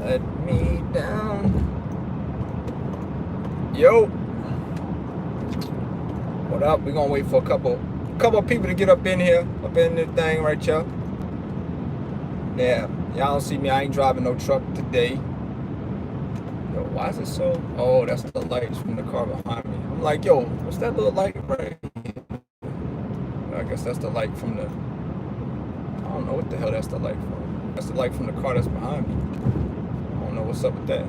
let me down. Yo, what up? We're gonna wait for a couple of people to get up in here, up in this thing right here. Yeah, y'all don't see me. I ain't driving no truck today. Yo, why is it so? Oh, that's the lights from the car behind me. I'm like, yo, what's that little light right here? I guess that's the light from the, I don't know what the hell that's the light from. That's the light from the car that's behind me. I don't know what's up with that.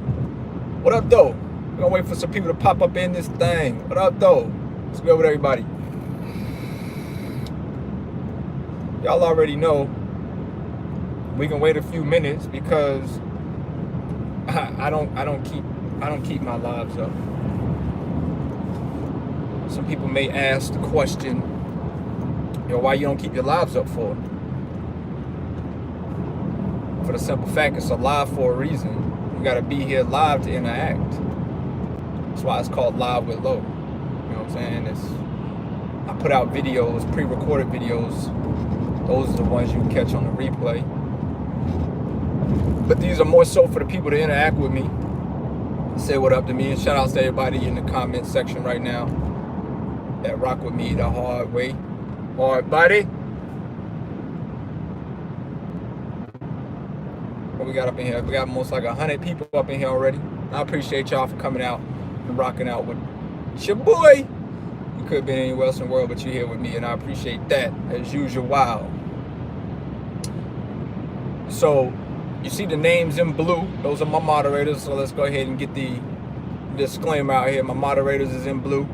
What up, though? We're gonna wait for some people to pop up in this thing. What up, though? What's good with everybody? Y'all already know we can wait a few minutes because I don't keep my lives up. Some people may ask the question, yo, why you don't keep your lives up for? For the simple fact, it's a live for a reason. You gotta be here live to interact. That's why it's called Live with Lo. You know what I'm saying? I put out videos, pre-recorded videos. Those are the ones you can catch on the replay. But these are more so for the people to interact with me, say what up to me, and shout out to everybody in the comment section right now that rock with me the hard way. All right, buddy. What we got up in here? We got almost like 100 people up in here already. I appreciate y'all for coming out and rocking out with your boy. You could have been anywhere else in the world, but you're here with me, and I appreciate that as usual. Wow. So you see the names in blue. Those are my moderators. So let's go ahead and get the disclaimer out here. My moderators is in blue.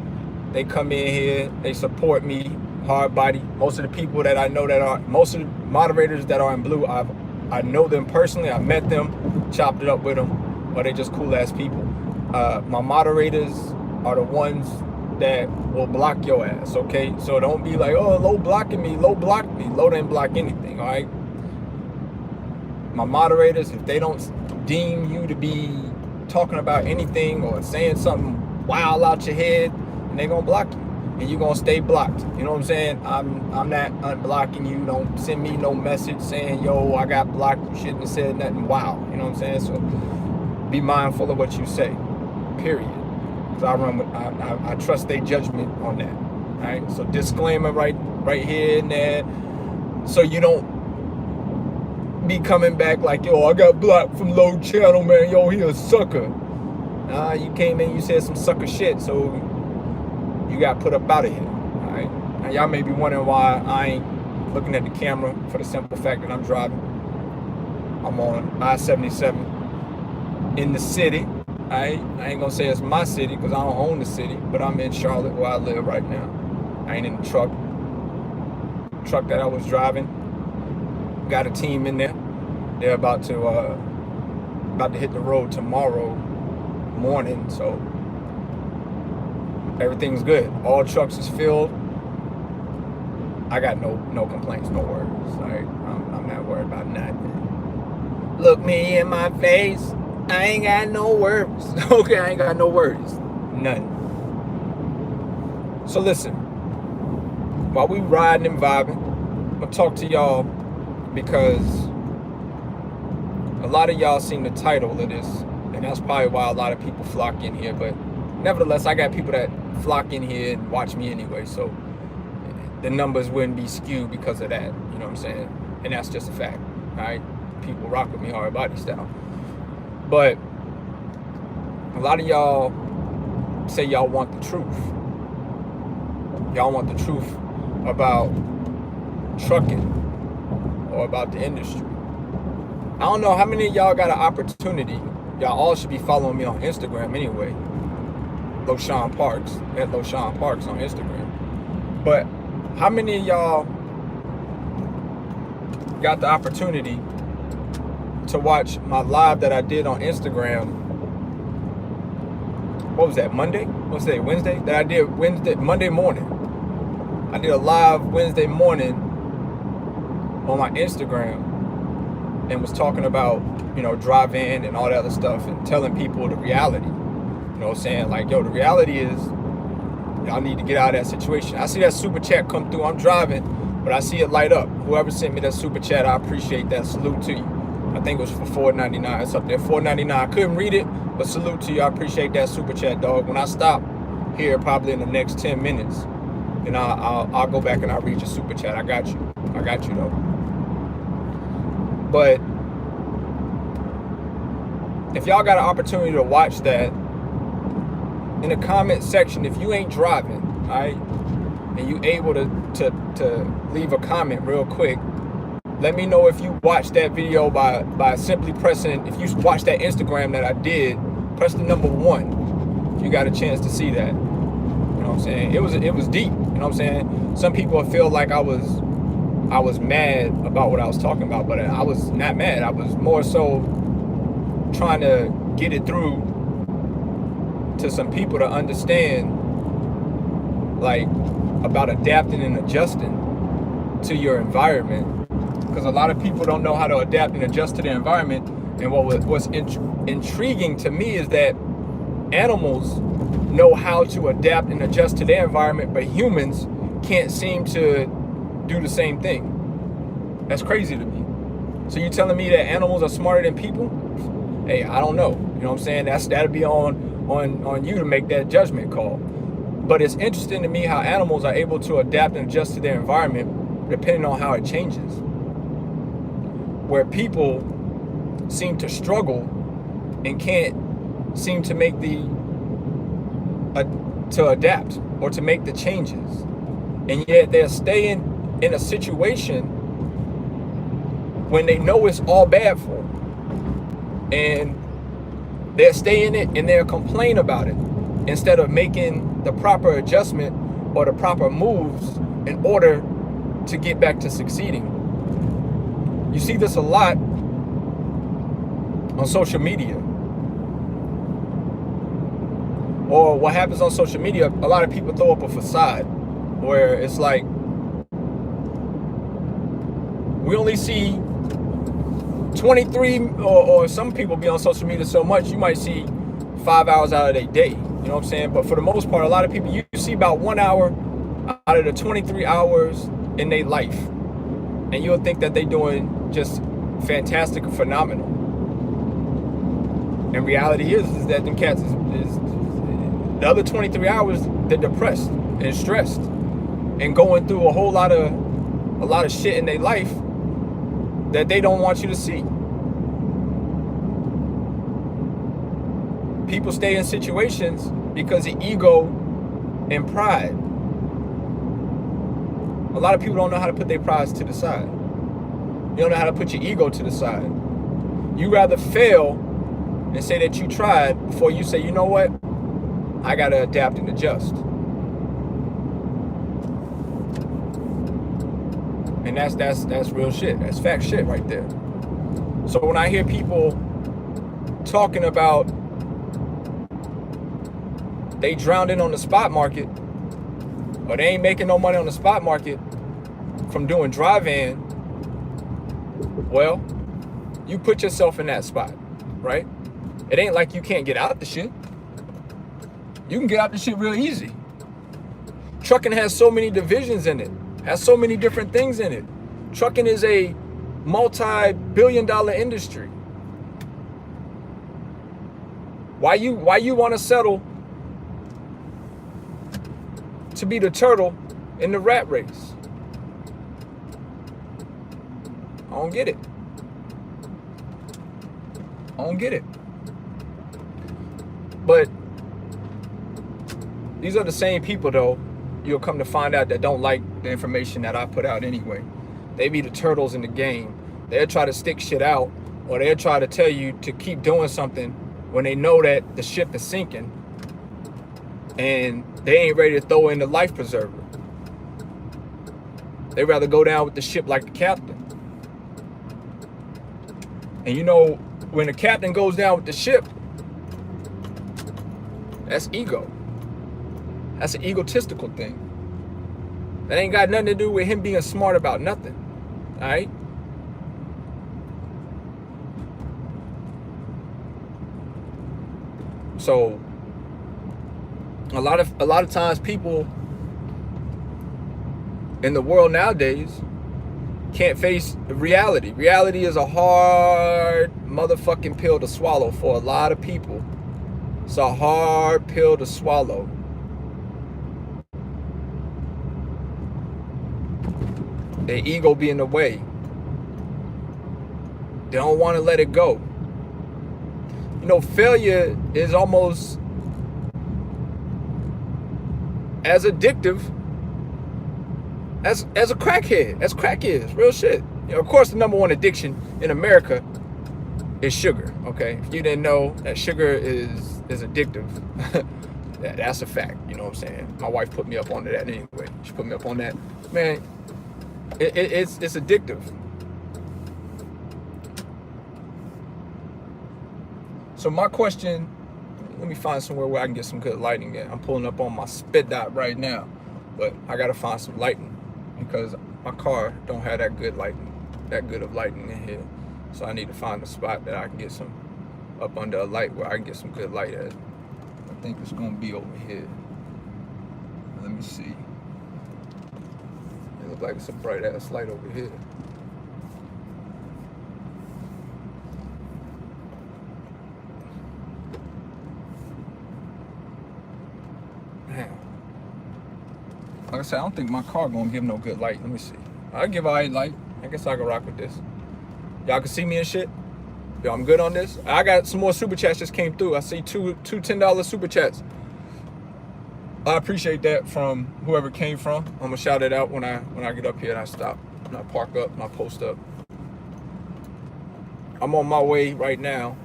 They come in here. They support me. Hard body. Most of the people that I know most of the moderators that are in blue, I know them personally. I met them, chopped it up with them, or they just cool ass people. My moderators are the ones that will block your ass. Okay, so don't be like, oh, Lo blocking me. Lo blocked me. Lo didn't block anything. All right. My moderators, if they don't deem you to be talking about anything or saying something wild out your head, and they're gonna block you, and you're gonna stay blocked. You know what I'm saying? I'm not unblocking you. Don't send me no message saying, yo, I got blocked. You shouldn't have said nothing wild. You know what I'm saying? So be mindful of what you say. Period. So I trust their judgment on that. All right. So disclaimer right here and there, so you don't be coming back like, yo, I got blocked from Lo channel, man. Yo, he a sucker. You came in, you said some sucker shit, so you got put up out of here. All right. Now y'all may be wondering why I ain't looking at the camera, for the simple fact that I'm driving. I'm on I-77 in the city. I ain't gonna say it's my city because I don't own the city, but I'm in Charlotte where I live right now. I ain't in the truck. The truck that I was driving, got a team in there. They're about to hit the road tomorrow morning, so everything's good. All trucks is filled. I got no complaints, no worries. Right? I'm not worried about nothing. Look me in my face. I ain't got no worries. Okay, I ain't got no worries. None. So listen, while we riding and vibing, I'm gonna talk to y'all because a lot of y'all seen the title of this, and that's probably why a lot of people flock in here. But nevertheless, I got people that flock in here and watch me anyway, so the numbers wouldn't be skewed because of that. You know what I'm saying? And that's just a fact. All right, people rock with me hard body style. But a lot of y'all say y'all want the truth. Y'all want the truth about trucking or about the industry. I don't know how many of y'all got an opportunity. Y'all all should be following me on Instagram anyway. Loshawnparks, at Loshawnparks on Instagram. But how many of y'all got the opportunity to watch my live that I did on Instagram? What was that, Monday? What's that, Wednesday? That I did Monday morning. I did a live Wednesday morning on my Instagram and was talking about, you know, drive-in and all that other stuff and telling people the reality. You know what I'm saying? Like, yo, the reality is y'all need to get out of that situation. I see that super chat come through. I'm driving, but I see it light up. Whoever sent me that super chat, I appreciate that. Salute to you. I think it was for $4.99. It's up there, $4.99. I couldn't read it, but salute to you. I appreciate that super chat, dog. When I stop here, probably in the next 10 minutes, and I'll go back and I'll read your super chat. I got you. I got you, though. But if y'all got an opportunity to watch that, in the comment section, if you ain't driving, all right, and you able to leave a comment real quick, let me know if you watched that video by simply pressing, if you watched that Instagram that I did, press the number 1 if you got a chance to see that. You know what I'm saying? It was deep. You know what I'm saying? Some people feel like I was mad about what I was talking about, but I was not mad. I was more so trying to get it through to some people to understand, like, about adapting and adjusting to your environment. Because a lot of people don't know how to adapt and adjust to their environment. And what's intriguing to me is that animals know how to adapt and adjust to their environment, but humans can't seem to do the same thing. That's crazy to me. So you telling me that animals are smarter than people? Hey, I don't know. You know what I'm saying? That'll be on you to make that judgment call. But it's interesting to me how animals are able to adapt and adjust to their environment depending on how it changes. Where people seem to struggle and can't seem to make to adapt or to make the changes, and yet they're staying in a situation when they know it's all bad for them, and they're staying in it and they'll complain about it instead of making the proper adjustment or the proper moves in order to get back to succeeding. You see this a lot on social media. Or what happens on social media, a lot of people throw up a facade where it's like, we only see 23, or some people be on social media so much, you might see 5 hours out of their day. You know what I'm saying? But for the most part, a lot of people, you see about 1 hour out of the 23 hours in their life. And you'll think that they're doing just fantastic and phenomenal. And reality is that them cats is the other 23 hours, they're depressed and stressed and going through a lot of shit in their life that they don't want you to see. People stay in situations because of ego and pride. A lot of people don't know how to put their pride to the side. You don't know how to put your ego to the side. You rather fail and say that you tried before you say, you know what? I gotta adapt and adjust. And that's real shit. That's fact shit right there. So when I hear people talking about they drowned in on the spot market, or they ain't making no money on the spot market from doing drive-in, well, you put yourself in that spot, right? It ain't like you can't get out the shit. You can get out the shit real easy. Trucking has so many divisions in it, has so many different things in it. Trucking is a multi-billion-dollar industry. Why you want to settle to be the turtle in the rat race? I don't get it. I don't get it. But these are the same people, though, you'll come to find out, that don't like the information that I put out anyway. They be the turtles in the game. They'll try to stick shit out, or they'll try to tell you to keep doing something when they know that the ship is sinking and they ain't ready to throw in the life preserver. They'd rather go down with the ship like the captain. And you know, when the captain goes down with the ship, that's ego. That's an egotistical thing. That ain't got nothing to do with him being smart about nothing. All right? So a lot of times people in the world nowadays, can't face reality. Reality is a hard motherfucking pill to swallow for a lot of people. It's a hard pill to swallow. Their ego be in the way. They don't want to let it go. You know, failure is almost as addictive as a crackhead, as crack is, real shit. You know, of course, the #1 addiction in America is sugar, okay? If you didn't know that sugar is addictive, that's a fact, you know what I'm saying? My wife put me up onto that anyway. She put me up on that. Man, it's addictive. So my question, let me find somewhere where I can get some good lighting at. I'm pulling up on my spit dot right now, but I gotta find some lighting because my car don't have that good of lighting in here. So I need to find a spot that I can get some up under a light where I can get some good light at. I think it's gonna be over here. Let me see. It looks like it's a bright ass light over here. Like I said, I don't think my car gonna give no good light. Let me see. I'll give a light. I guess I can rock with this. Y'all can see me and shit. Yo, I'm good on this. I got some more super chats just came through. I see two $10 super chats. I appreciate that from whoever it came from. I'm gonna shout it out when I get up here and I stop and I park up and I post up. I'm on my way right now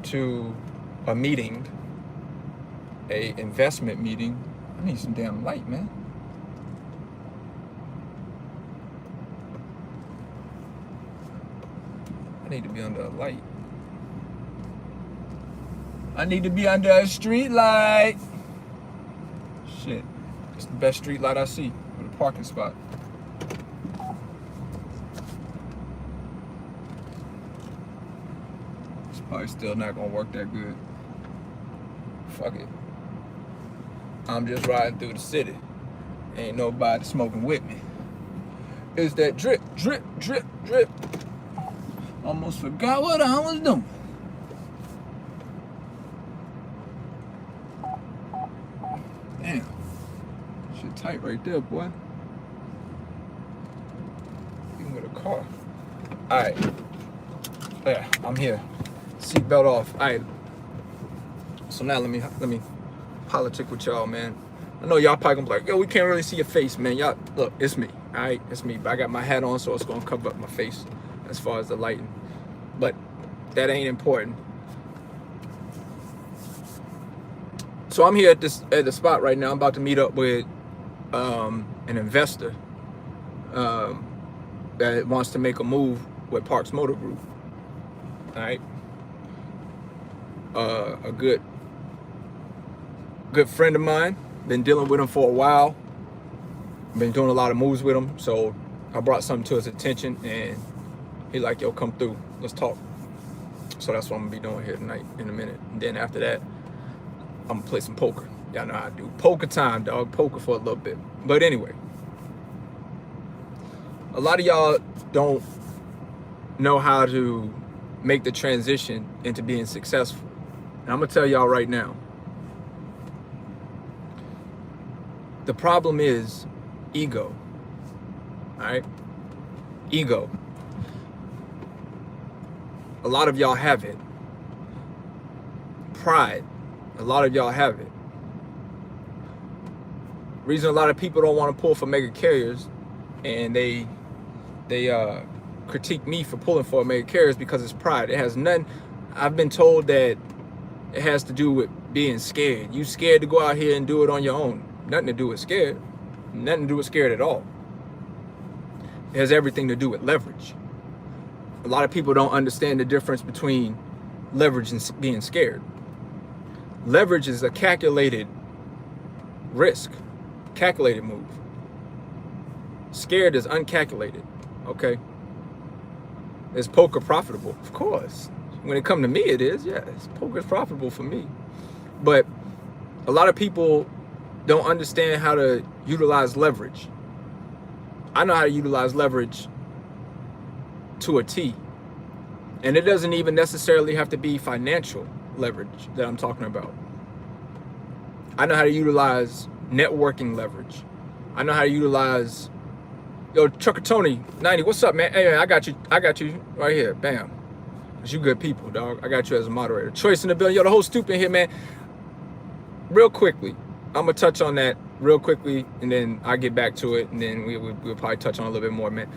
to a meeting, a investment meeting. I need some damn light, man. I need to be under a light. I need to be under a street light. Shit, it's the best street light I see with a parking spot. It's probably still not gonna work that good. Fuck it. I'm just riding through the city. Ain't nobody smoking with me. It's that drip, drip, drip, drip. Almost forgot what I was doing. Damn. Shit tight right there, boy. Even with a car. Alright. Yeah, I'm here. Seatbelt off. Alright. So now let me politic with y'all, man. I know y'all probably gonna be like, yo, we can't really see your face, man. Y'all, look, it's me, all right? It's me. But I got my hat on, so it's gonna cover up my face as far as the lighting. But that ain't important. So I'm here at the spot right now. I'm about to meet up with an investor that wants to make a move with Parks Motor Group. All right. A good friend of mine. Been dealing with him for a while. Been doing a lot of moves with him. So I brought something to his attention and he like, yo, come through. Let's talk. So that's what I'm gonna be doing here tonight in a minute. And then after that, I'm gonna play some poker. Y'all know how I do. Poker time, dog. Poker for a little bit. But anyway, a lot of y'all don't know how to make the transition into being successful. And I'm gonna tell y'all right now. The problem is ego. All right? Ego. A lot of y'all have it. Pride. A lot of y'all have it. Reason a lot of people don't want to pull for mega carriers and they critique me for pulling for a mega carrier is because it's pride. It has nothing. I've been told that it has to do with being scared. You scared to go out here and do it on your own. Nothing to do with scared. Nothing to do with scared at all. It has everything to do with leverage. A lot of people don't understand the difference between leverage and being scared. Leverage is a calculated risk, calculated move. Scared is uncalculated, okay? Is poker profitable? Of course. When it comes to me, it is, yes. Poker is profitable for me. But a lot of people don't understand how to utilize leverage. I know how to utilize leverage to a T. And it doesn't even necessarily have to be financial leverage that I'm talking about. I know how to utilize networking leverage. I know how to utilize, yo, Trucker Tony 90, what's up, man? Hey, man, I got you right here, bam. Cause you good people, dog. I got you as a moderator. Choice in the building, yo, the whole stupid here, man. Real quickly, I'm gonna touch on that real quickly, and then I'll get back to it, and then we'll probably touch on a little bit more, man.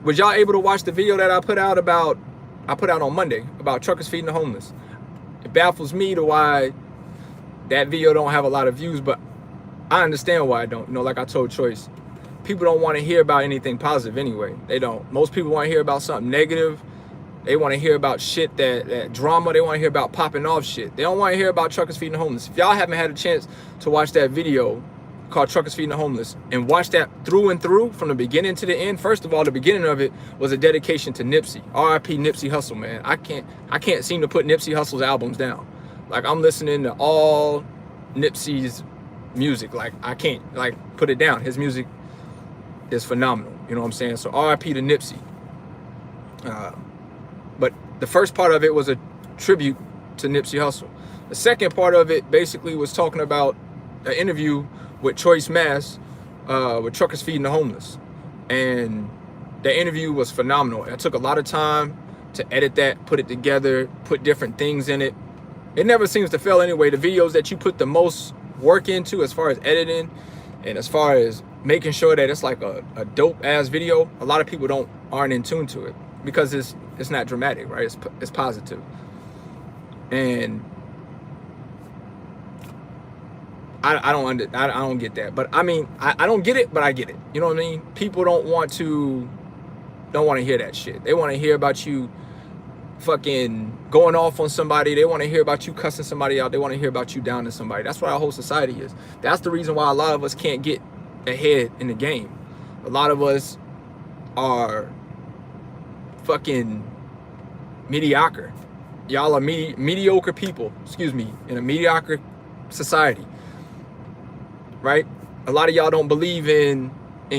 Was y'all able to watch the video that I put out on Monday about truckers feeding the homeless? It baffles me to why that video don't have a lot of views, but I understand why I don't. You know, like I told Choice, people don't want to hear about anything positive anyway. They don't. Most people want to hear about something negative. They want to hear about shit that drama. They want to hear about popping off shit. They don't want to hear about truckers feeding the homeless. If y'all haven't had a chance to watch that video called Truckers Feeding the Homeless and watch that through and through from the beginning to the end, first of all, the beginning of it was a dedication to Nipsey. R.I.P. Nipsey Hussle, man. I can't seem to put Nipsey Hussle's albums down. Like, I'm listening to all Nipsey's music. Like, I can't put it down. His music is phenomenal. You know what I'm saying? So R.I.P. to Nipsey. But the first part of it was a tribute to Nipsey Hussle. The second part of it basically was talking about an interview with Choice Mass with Truckers Feeding the Homeless. And the interview was phenomenal. It took a lot of time to edit that, put it together, put different things in it. It never seems to fail anyway. The videos that you put the most work into as far as editing and as far as making sure that it's like a dope ass video, a lot of people aren't in tune to it because it's not dramatic, right? It's positive. And I don't get that. But I mean, I don't get it, but I get it. You know what I mean? People don't want to hear that shit. They want to hear about you fucking going off on somebody. They want to hear about you cussing somebody out. They want to hear about you downing somebody. That's what our whole society is. That's the reason why a lot of us can't get ahead in the game. A lot of us are fucking mediocre. Y'all are mediocre people, excuse me, in a mediocre society, right? A lot of y'all don't believe in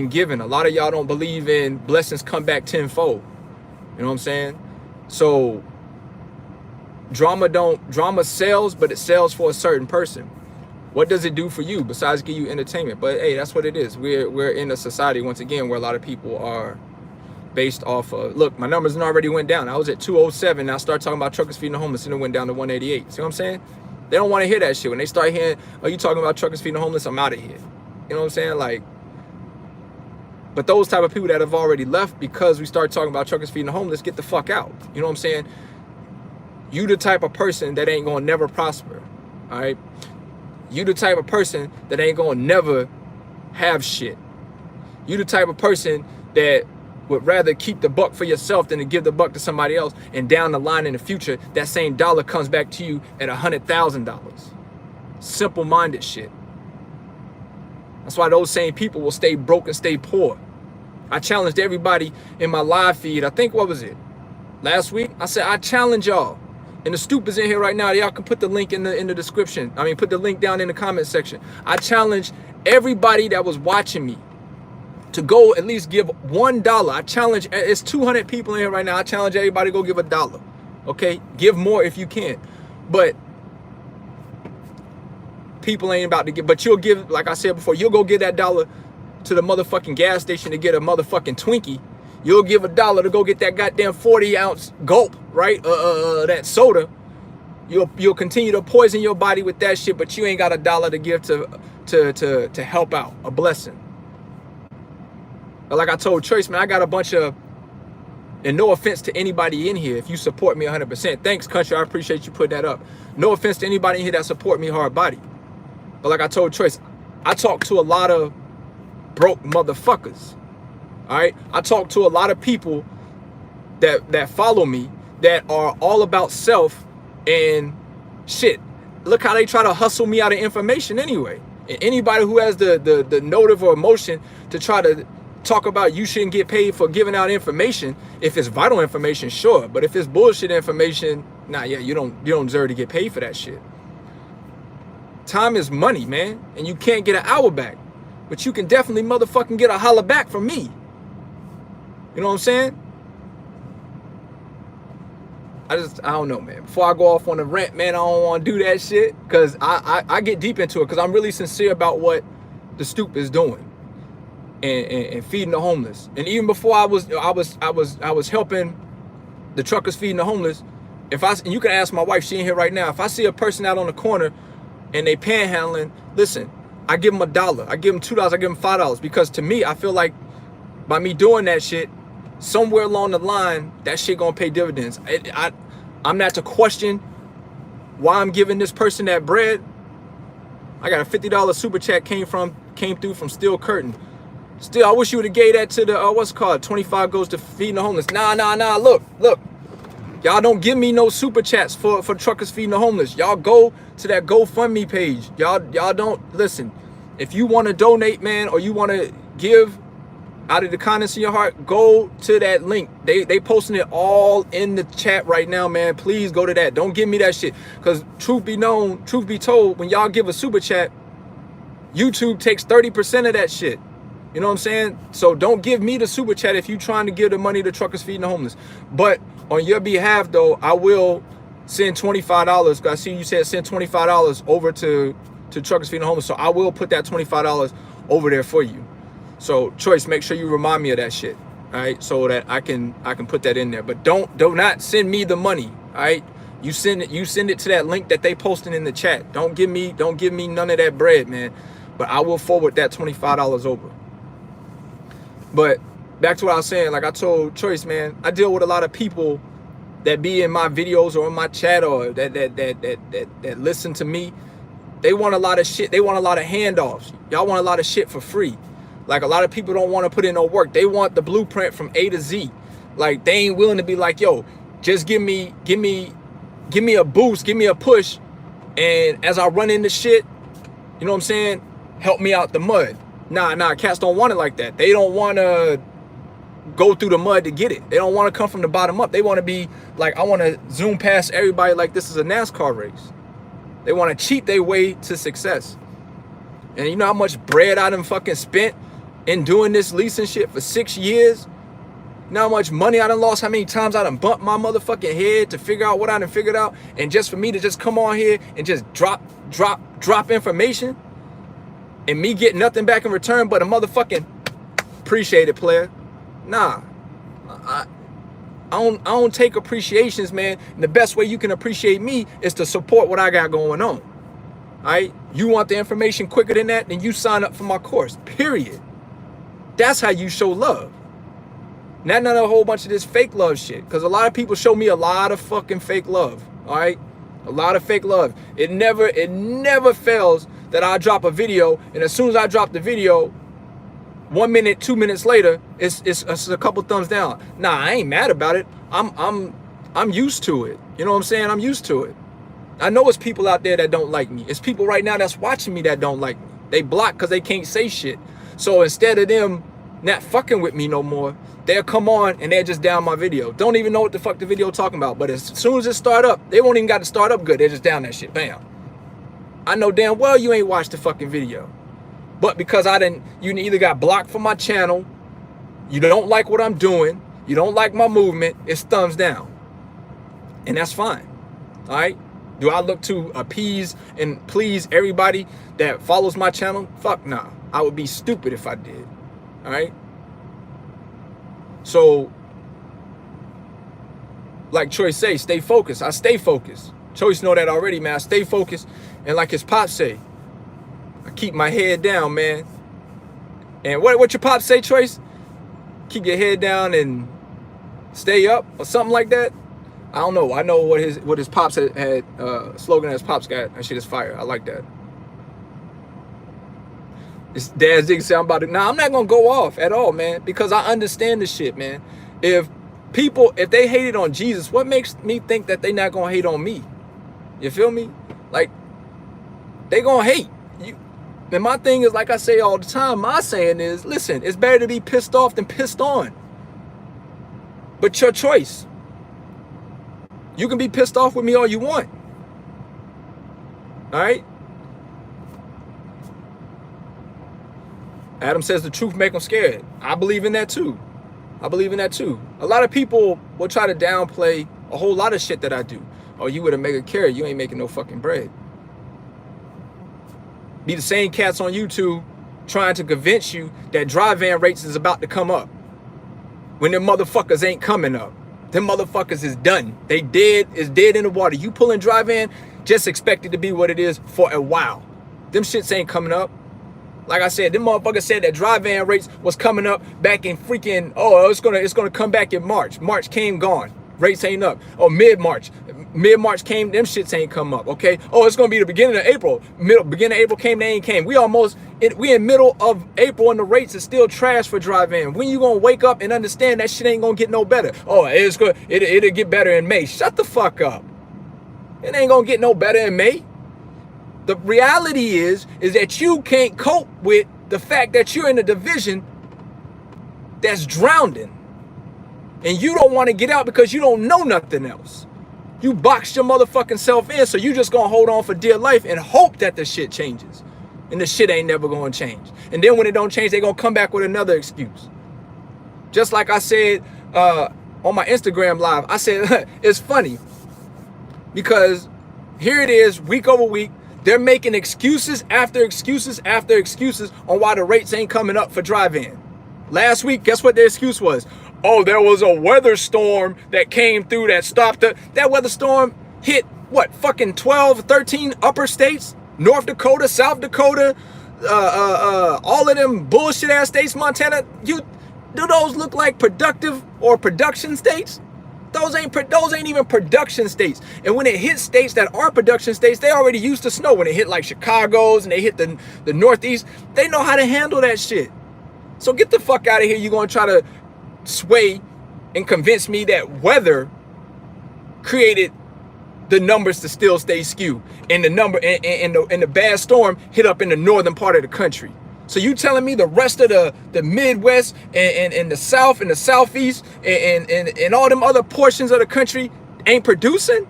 giving. A lot of y'all don't believe in blessings come back tenfold. You know what I'm saying? So drama sells, but it sells for a certain person. What does it do for you besides give you entertainment? But hey, that's what it is. We're in a society, once again, where a lot of people are based off of, look, my numbers already went down. I was at 207. Now I start talking about truckers feeding the homeless and it went down to 188. See what I'm saying? They don't want to hear that shit. When they start hearing, oh, you talking about truckers feeding the homeless, I'm out of here. You know what I'm saying? Like, but those type of people that have already left because we start talking about truckers feeding the homeless, get the fuck out. You know what I'm saying? You the type of person that ain't gonna never prosper. All right? You the type of person that ain't gonna never have shit. You the type of person that would rather keep the buck for yourself than to give the buck to somebody else, and down the line in the future, that same dollar comes back to you at $100,000. Simple-minded shit. That's why those same people will stay broke and stay poor. I challenged everybody in my live feed. I think, what was it? Last week? I said, I challenge y'all. And the stupids in here right now, y'all can put the link in the description. I mean, put the link down in the comment section. I challenge everybody that was watching me to go at least give $1. I challenge, it's 200 people in here right now. I challenge everybody to go give $1. Okay? Give more if you can. But people ain't about to give, but you'll give, like I said before, you'll go give that $1 to the motherfucking gas station to get a motherfucking Twinkie. You'll give $1 to go get that goddamn 40-ounce gulp, right? That soda. You'll continue to poison your body with that shit, but you ain't got $1 to give to help out, a blessing. But like I told Trace, man, I got a bunch of, and no offense to anybody in here, if you support me 100%, thanks, country, I appreciate you putting that up. No offense to anybody in here that support me hard body. But like I told Trace, I talk to a lot of broke motherfuckers. All right, I talk to a lot of people that follow me that are all about self and shit. Look how they try to hustle me out of information anyway. And anybody who has the motive or emotion to try to talk about you shouldn't get paid for giving out information, if it's vital information, sure, but if it's bullshit information, nah, yeah, you don't deserve to get paid for that shit. Time is money, man, and you can't get an hour back, but you can definitely motherfucking get a holler back from me. You know what I'm saying? I don't know, man. Before I go off on a rant, man, I don't want to do that shit, because I get deep into it, because I'm really sincere about what the stoop is doing and feeding the homeless. And even before I was helping the truckers feeding the homeless. And you can ask my wife, she in here right now. If I see a person out on the corner and they panhandling, listen, I give them $1, I give them $2, I give them $5, because to me, I feel like by me doing that shit, somewhere along the line, that shit gonna pay dividends. I'm not to question why I'm giving this person that bread. I got a $50 super chat came through from Steel Curtain. Still, I wish you would have gave that to the what's it called? 25 goes to feeding the homeless. Nah. Look. Y'all don't give me no super chats for truckers feeding the homeless. Y'all go to that GoFundMe page. Y'all don't listen. If you want to donate, man, or you want to give out of the kindness in your heart, go to that link. They posting it all in the chat right now, man. Please go to that. Don't give me that shit. Because truth be told, when y'all give a super chat, YouTube takes 30% of that shit. You know what I'm saying? So don't give me the super chat if you're trying to give the money to truckers feeding the homeless. But on your behalf, though, I will send $25. I see you said send $25 over to truckers feeding the homeless. So I will put that $25 over there for you. So Choice, make sure you remind me of that shit. All right, so that I can put that in there. But do not send me the money. All right, you send it to that link that they posted in the chat. Don't give me none of that bread, man. But I will forward that $25 over. But back to what I was saying, like I told Choice, man, I deal with a lot of people that be in my videos or in my chat or that listen to me. They want a lot of shit. They want a lot of handoffs. Y'all want a lot of shit for free. Like a lot of people don't want to put in no work. They want the blueprint from A to Z. Like they ain't willing to be like, yo, just give me a boost, give me a push. And as I run into shit, you know what I'm saying? Help me out the mud. Nah, cats don't want it like that. They don't want to go through the mud to get it. They don't want to come from the bottom up. They want to be like, I want to zoom past everybody like this is a NASCAR race. They want to cheat their way to success. And you know how much bread I done fucking spent in doing this leasing shit for 6 years? You know how much money I done lost? How many times I done bumped my motherfucking head to figure out what I done figured out? And just for me to just come on here and just drop information and me get nothing back in return but a motherfucking appreciate it, player. Nah, I don't take appreciations, man. And the best way you can appreciate me is to support what I got going on. All right? You want the information quicker than that, then you sign up for my course, period. That's how you show love. Not a whole bunch of this fake love shit. Because a lot of people show me a lot of fucking fake love. All right? A lot of fake love. It never fails that I drop a video, and as soon as I drop the video, 1 minute, 2 minutes later, it's a couple thumbs down. Nah, I ain't mad about it. I'm used to it. You know what I'm saying? I'm used to it. I know it's people out there that don't like me. It's people right now that's watching me that don't like me. They block because they can't say shit. So instead of them not fucking with me no more, they'll come on and they're just down my video. Don't even know what the fuck the video talking about. But as soon as it start up, they won't even got to start up good. They're just down that shit. Bam. I know damn well you ain't watched the fucking video. But because you either got blocked from my channel, you don't like what I'm doing, you don't like my movement, it's thumbs down. And that's fine. All right? Do I look to appease and please everybody that follows my channel? Fuck nah. I would be stupid if I did. All right? So, like Choice say, stay focused. I stay focused. Choice know that already, man. I stay focused. And like his pop say, I keep my head down, man. And what your pop say, Choice? Keep your head down and stay up or something like that. I don't know. I know what his pops had slogan as pops got. That shit is fire. I like that. It's Dad's Dig say I'm about to. Nah, I'm not gonna go off at all, man, because I understand this shit, man. If they hated on Jesus, what makes me think that they not gonna hate on me? You feel me? Like they gonna hate you. And my thing is, like I say all the time, my saying is, listen, it's better to be pissed off than pissed on. But your choice. You can be pissed off with me all you want. All right? Adam says the truth make them scared. I believe in that too. I believe in that too. A lot of people will try to downplay a whole lot of shit that I do. Oh, you with a mega carrier, you ain't making no fucking bread. Be the same cats on YouTube trying to convince you that dry van rates is about to come up when them motherfuckers ain't coming up. Them motherfuckers is done. They dead, is dead in the water. You pulling dry van, just expect it to be what it is for a while. Them shits ain't coming up. Like I said, them motherfuckers said that dry van rates was coming up back in freaking, oh, it's gonna come back in March. March came, gone. Rates ain't up. Oh, mid-March. Mid-March came, them shits ain't come up, okay? Oh, it's gonna be the beginning of April. Beginning of April came, they ain't came. We in middle of April and the rates are still trash for dry van. When you gonna wake up and understand that shit ain't gonna get no better? Oh, it'll get better in May. Shut the fuck up. It ain't gonna get no better in May. The reality is that you can't cope with the fact that you're in a division that's drowning. And you don't want to get out because you don't know nothing else. You boxed your motherfucking self in, so you just gonna hold on for dear life and hope that the shit changes. And the shit ain't never gonna change. And then when it don't change, they gonna come back with another excuse. Just like I said on my Instagram live, I said, it's funny because here it is, week over week, they're making excuses after excuses after excuses on why the rates ain't coming up for dry van. Last week, guess what their excuse was? Oh, there was a weather storm that came through that stopped it. That weather storm hit, what, fucking 12, 13 upper states? North Dakota, South Dakota, all of them bullshit ass states, Montana. Do those look like productive or production states? Those ain't even production states. And when it hits states that are production states, they already used to snow. When it hit like Chicago's and they hit the Northeast, they know how to handle that shit. So get the fuck out of here. You're gonna try to sway and convince me that weather created the numbers to still stay skewed, and the bad storm hit up in the northern part of the country. So you telling me the rest of the Midwest and the South and the Southeast and all them other portions of the country ain't producing?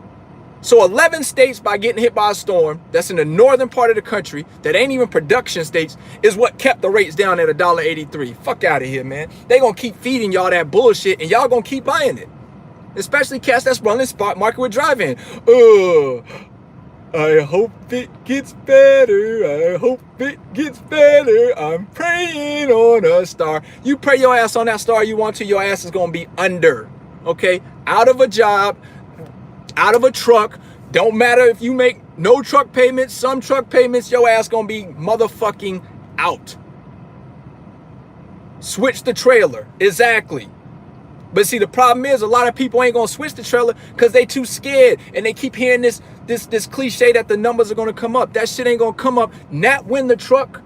So 11 states by getting hit by a storm that's in the northern part of the country that ain't even production states is what kept the rates down at $1.83. Fuck out of here, man. They gonna keep feeding y'all that bullshit and y'all gonna keep buying it. Especially cats that's running spot market with drive-in. I hope it gets better. I hope it gets better. I'm praying on a star. You pray your ass on that star you want to, your ass is gonna be under. Okay? Out of a job, out of a truck. Don't matter if you make no truck payments, some truck payments, your ass gonna be motherfucking out. Switch the trailer. Exactly. But see, the problem is a lot of people ain't gonna switch the trailer because they too scared, and they keep hearing this cliche that the numbers are gonna come up. That shit ain't gonna come up. Not when the truck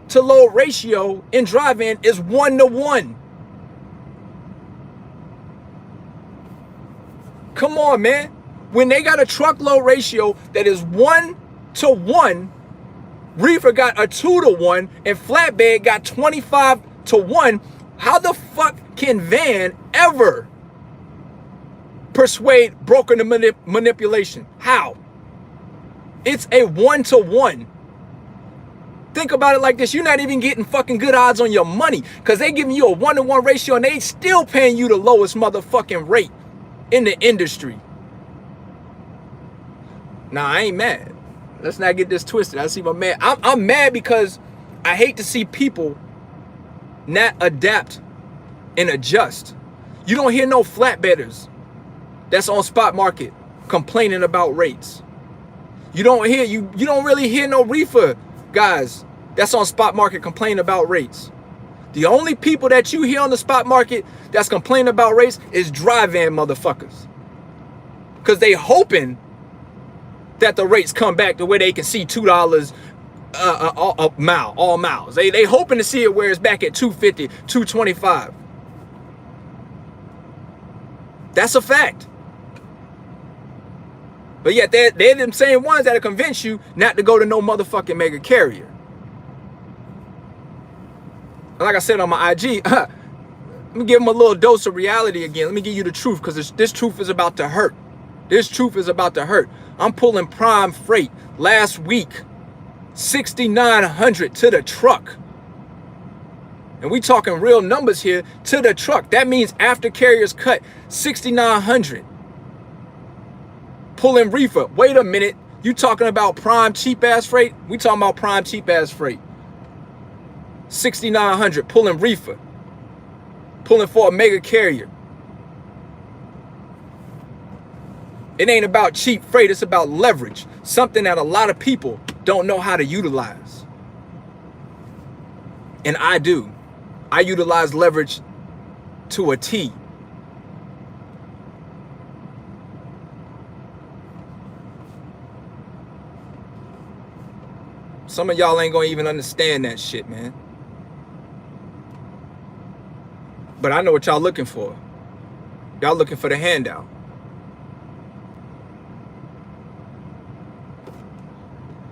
to load ratio in drive-in is 1 to 1. Come on, man. When they got a truckload ratio that is 1 to 1, reefer got a 2 to 1, and flatbed got 25 to 1, how the fuck can van ever persuade broker to manipulation? How? It's a 1 to 1. Think about it like this. You're not even getting fucking good odds on your money because they giving you a 1 to 1 ratio and they still paying you the lowest motherfucking rate in the industry. Nah, I ain't mad. Let's not get this twisted. I see my man. I'm mad because I hate to see people not adapt and adjust. You don't hear no flatbedders that's on spot market complaining about rates. You don't really hear no reefer guys that's on spot market complaining about rates. The only people that you hear on the spot market that's complaining about rates is drive-in motherfuckers. Because they hoping that the rates come back to where they can see $2 a mile, all miles. They hoping to see it where it's back at $2.50, $2.25. That's a fact. But yet they're them same ones that'll convince you not to go to no motherfucking mega carrier. And like I said on my IG, let me give them a little dose of reality again. Let me give you the truth, because this truth is about to hurt. This truth is about to hurt. I'm pulling prime freight last week, $6,900 to the truck. And we talking real numbers here, to the truck. That means after carriers cut, $6,900. pulling reefer. Wait a minute. You talking about prime cheap ass freight? We talking about prime cheap ass freight. 6,900 pulling reefer. Pulling for a mega carrier. It ain't about cheap freight, it's about leverage. Something that a lot of people don't know how to utilize. And I do. I utilize leverage to a T. Some of y'all ain't gonna even understand that shit, man. But I know what y'all looking for. Y'all looking for the handout.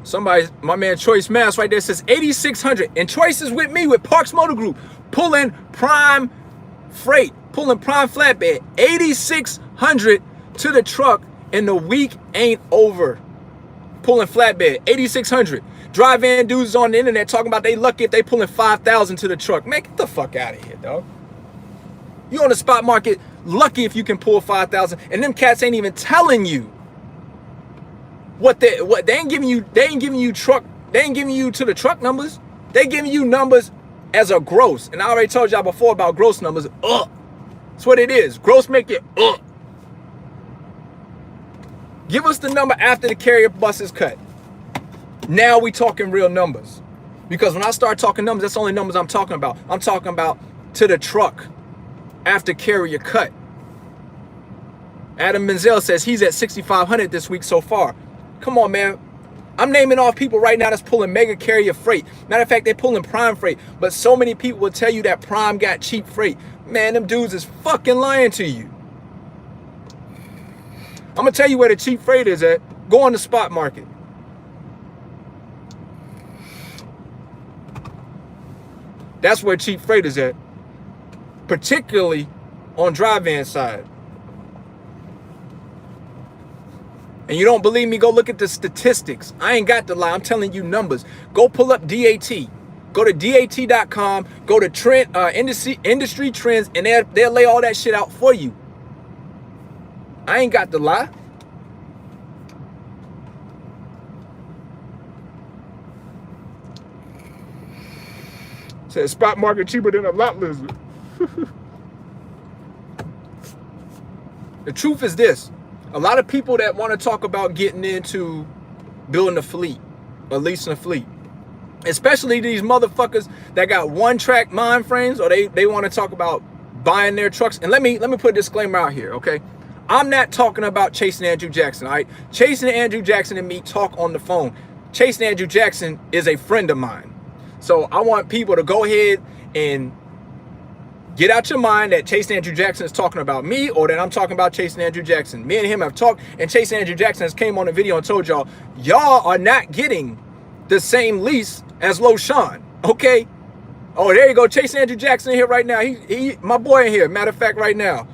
Somebody, my man Choice Mass right there says 8,600. And Choice is with me with Parks Motor Group. Pulling prime freight. Pulling prime flatbed. 8,600 to the truck. And the week ain't over. Pulling flatbed. 8,600. Drive-in dudes on the internet talking about they lucky if they pulling 5,000 to the truck. Man, get the fuck out of here, dog. You on the spot market, lucky if you can pull 5,000. And them cats ain't even telling you what they ain't giving you to the truck numbers. They giving you numbers as a gross. And I already told y'all before about gross numbers. That's what it is. Gross make it Give us the number after the carrier bus is cut. Now we talking real numbers. Because when I start talking numbers, that's the only numbers I'm talking about. I'm talking about to the truck after carrier cut. Adam Menzel says he's at 6,500 this week so far. Come on, man. I'm naming off people right now that's pulling mega carrier freight. Matter of fact, they're pulling prime freight. But so many people will tell you that prime got cheap freight. Man, them dudes is fucking lying to you. I'm going to tell you where the cheap freight is at. Go on the spot market. That's where cheap freight is at. Particularly on drive-in side. And you don't believe me, go look at the statistics. I ain't got to lie, I'm telling you numbers. Go pull up DAT. Go to DAT.com, go to trend, industry trends, and they'll lay all that shit out for you. I ain't got to lie. Says spot market cheaper than a lot lizard. The truth is this. A lot of people that want to talk about getting into building a fleet or leasing a fleet, especially these motherfuckers that got one-track mind frames, or they want to talk about buying their trucks. And let me put a disclaimer out here, okay? I'm not talking about chasing Andrew Jackson, all right? Chasing Andrew Jackson and me talk on the phone. Chasing Andrew Jackson is a friend of mine. So I want people to go ahead and get out your mind that Chasing Andrew Jackson is talking about me, or that I'm talking about Chasing Andrew Jackson. Me and him have talked, and Chasing Andrew Jackson has came on the video and told y'all are not getting the same lease as LoShawn, okay? Oh, there you go. Chasing Andrew Jackson in here right now. He my boy in here. Matter of fact, right now.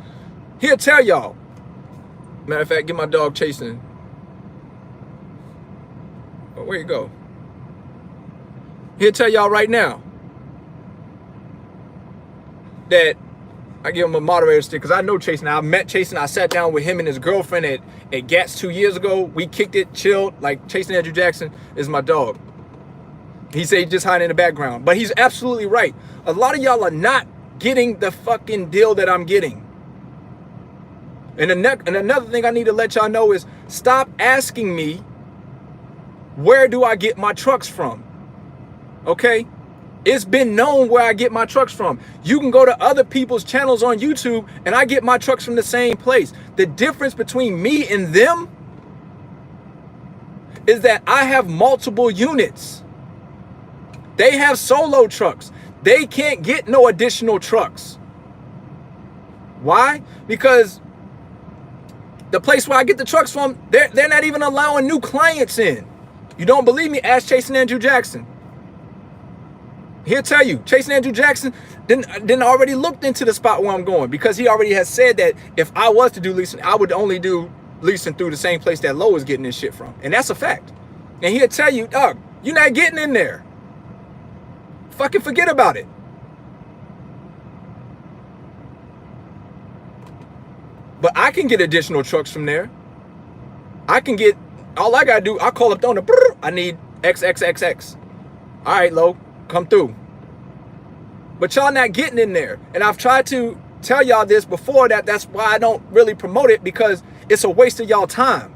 He'll tell y'all. Matter of fact, get my dog Chasing. Oh, where you go? He'll tell y'all right now that I give him a moderator stick, because I know Chasing. I met Chasing. I sat down with him and his girlfriend at GATS 2 years ago. We kicked it, chilled. Like, Chasing Andrew Jackson is my dog. He said he's just hiding in the background. But he's absolutely right. A lot of y'all are not getting the fucking deal that I'm getting. And another thing I need to let y'all know is stop asking me, where do I get my trucks from? Okay? It's been known where I get my trucks from. You can go to other people's channels on YouTube and I get my trucks from the same place. The difference between me and them is that I have multiple units. They have solo trucks. They can't get no additional trucks. Why? Because the place where I get the trucks from, they're not even allowing new clients in. You don't believe me? Ask Chasing Andrew Jackson. He'll tell you. Chasing Andrew Jackson didn't already looked into the spot where I'm going, because he already has said that if I was to do leasing, I would only do leasing through the same place that Lo is getting this shit from. And that's a fact. And he'll tell you, dog, you're not getting in there. Fucking forget about it. But I can get additional trucks from there. I can get, all I gotta do, I call up the owner, I need XXXX. All right, Lo, come through. But y'all not getting in there. And I've tried to tell y'all this before, that's why I don't really promote it, because it's a waste of y'all time.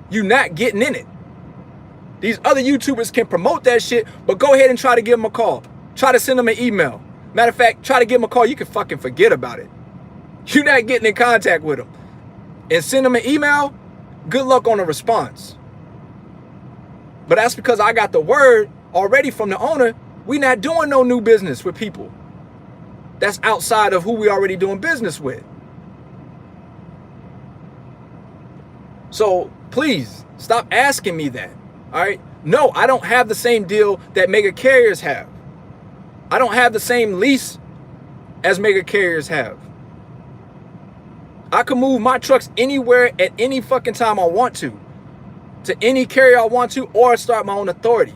You not getting in it. These other YouTubers can promote that shit, but go ahead and try to give them a call. Try to send them an email. Matter of fact, try to give them a call. You can fucking forget about it. You're not getting in contact with them. And send them an email, good luck on a response. But that's because I got the word already from the owner. We not doing no new business with people that's outside of who we already doing business with. So please stop asking me that. All right. No, I don't have the same deal that mega carriers have. I don't have the same lease as mega carriers have. I can move my trucks anywhere at any fucking time I want to any carrier I want to, or start my own authority.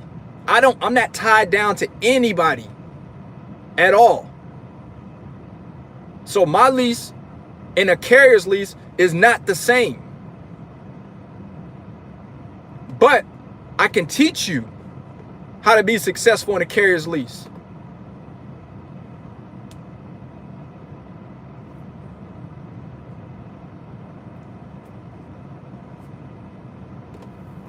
I'm not tied down to anybody at all. So my lease and a carrier's lease is not the same. But I can teach you how to be successful in a carrier's lease.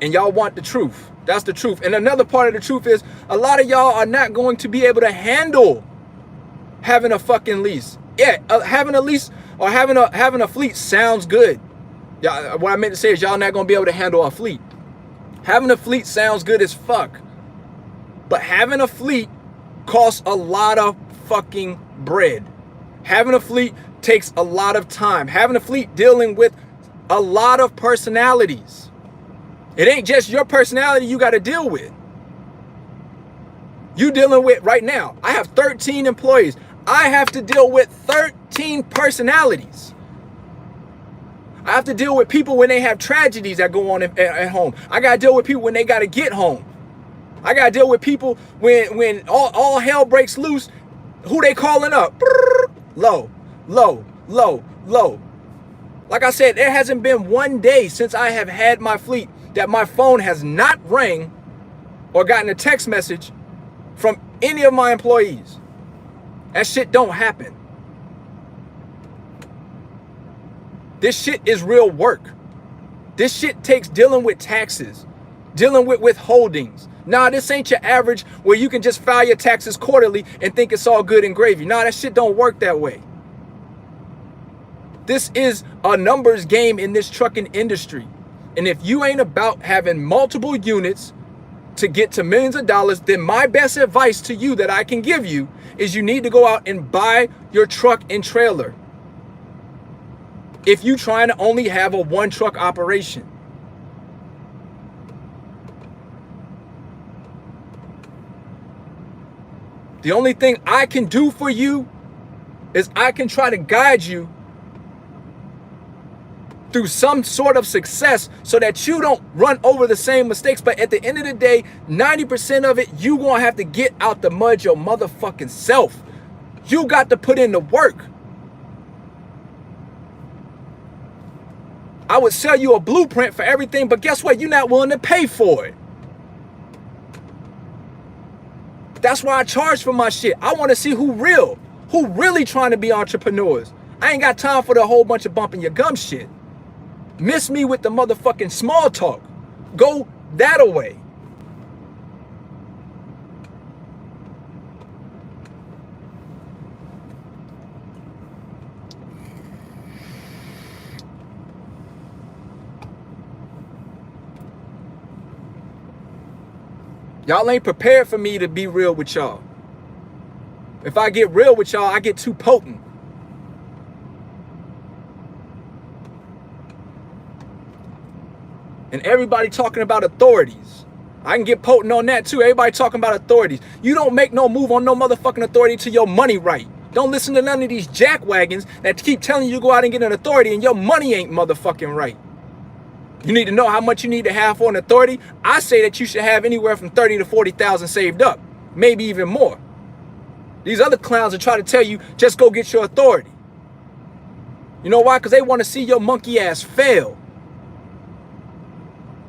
And y'all want the truth. That's the truth. And another part of the truth is a lot of y'all are not going to be able to handle having a fucking lease. Yeah, having a lease or having a fleet sounds good. Yeah, what I meant to say is y'all not going to be able to handle a fleet. Having a fleet sounds good as fuck. But having a fleet costs a lot of fucking bread. Having a fleet takes a lot of time. Having a fleet dealing with a lot of personalities. It ain't just your personality you got to deal with. You dealing with right now. I have 13 employees. I have to deal with 13 personalities. I have to deal with people when they have tragedies that go on at home. I got to deal with people when they got to get home. I got to deal with people when all hell breaks loose. Who they calling up? Low, low, low, low. Like I said, there hasn't been one day since I have had my fleet that my phone has not rang or gotten a text message from any of my employees. That shit don't happen. This shit is real work. This shit takes dealing with taxes, dealing with withholdings. Nah, this ain't your average where you can just file your taxes quarterly and think it's all good and gravy. Nah, that shit don't work that way. This is a numbers game in this trucking industry. And if you ain't about having multiple units to get to millions of dollars, then my best advice to you that I can give you is you need to go out and buy your truck and trailer. If you trying to only have a one truck operation. The only thing I can do for you is I can try to guide you through some sort of success so that you don't run over the same mistakes. But at the end of the day, 90% of it, you gonna have to get out the mud your motherfucking self. You got to put in the work. I would sell you a blueprint for everything, but guess what? You're not willing to pay for it. That's why I charge for my shit. I want to see who really trying to be entrepreneurs. I ain't got time for the whole bunch of bumping your gum shit. Miss me with the motherfucking small talk. Go that away. Y'all ain't prepared for me to be real with y'all. If I get real with y'all, I get too potent. And everybody talking about authorities. I can get potent on that too. Everybody talking about authorities. You don't make no move on no motherfucking authority till your money right. Don't listen to none of these jackwagons that keep telling you to go out and get an authority and your money ain't motherfucking right. You need to know how much you need to have for an authority. I say that you should have anywhere from 30 to 40,000 saved up, maybe even more. These other clowns are trying to tell you, just go get your authority. You know why? Because they want to see your monkey ass fail.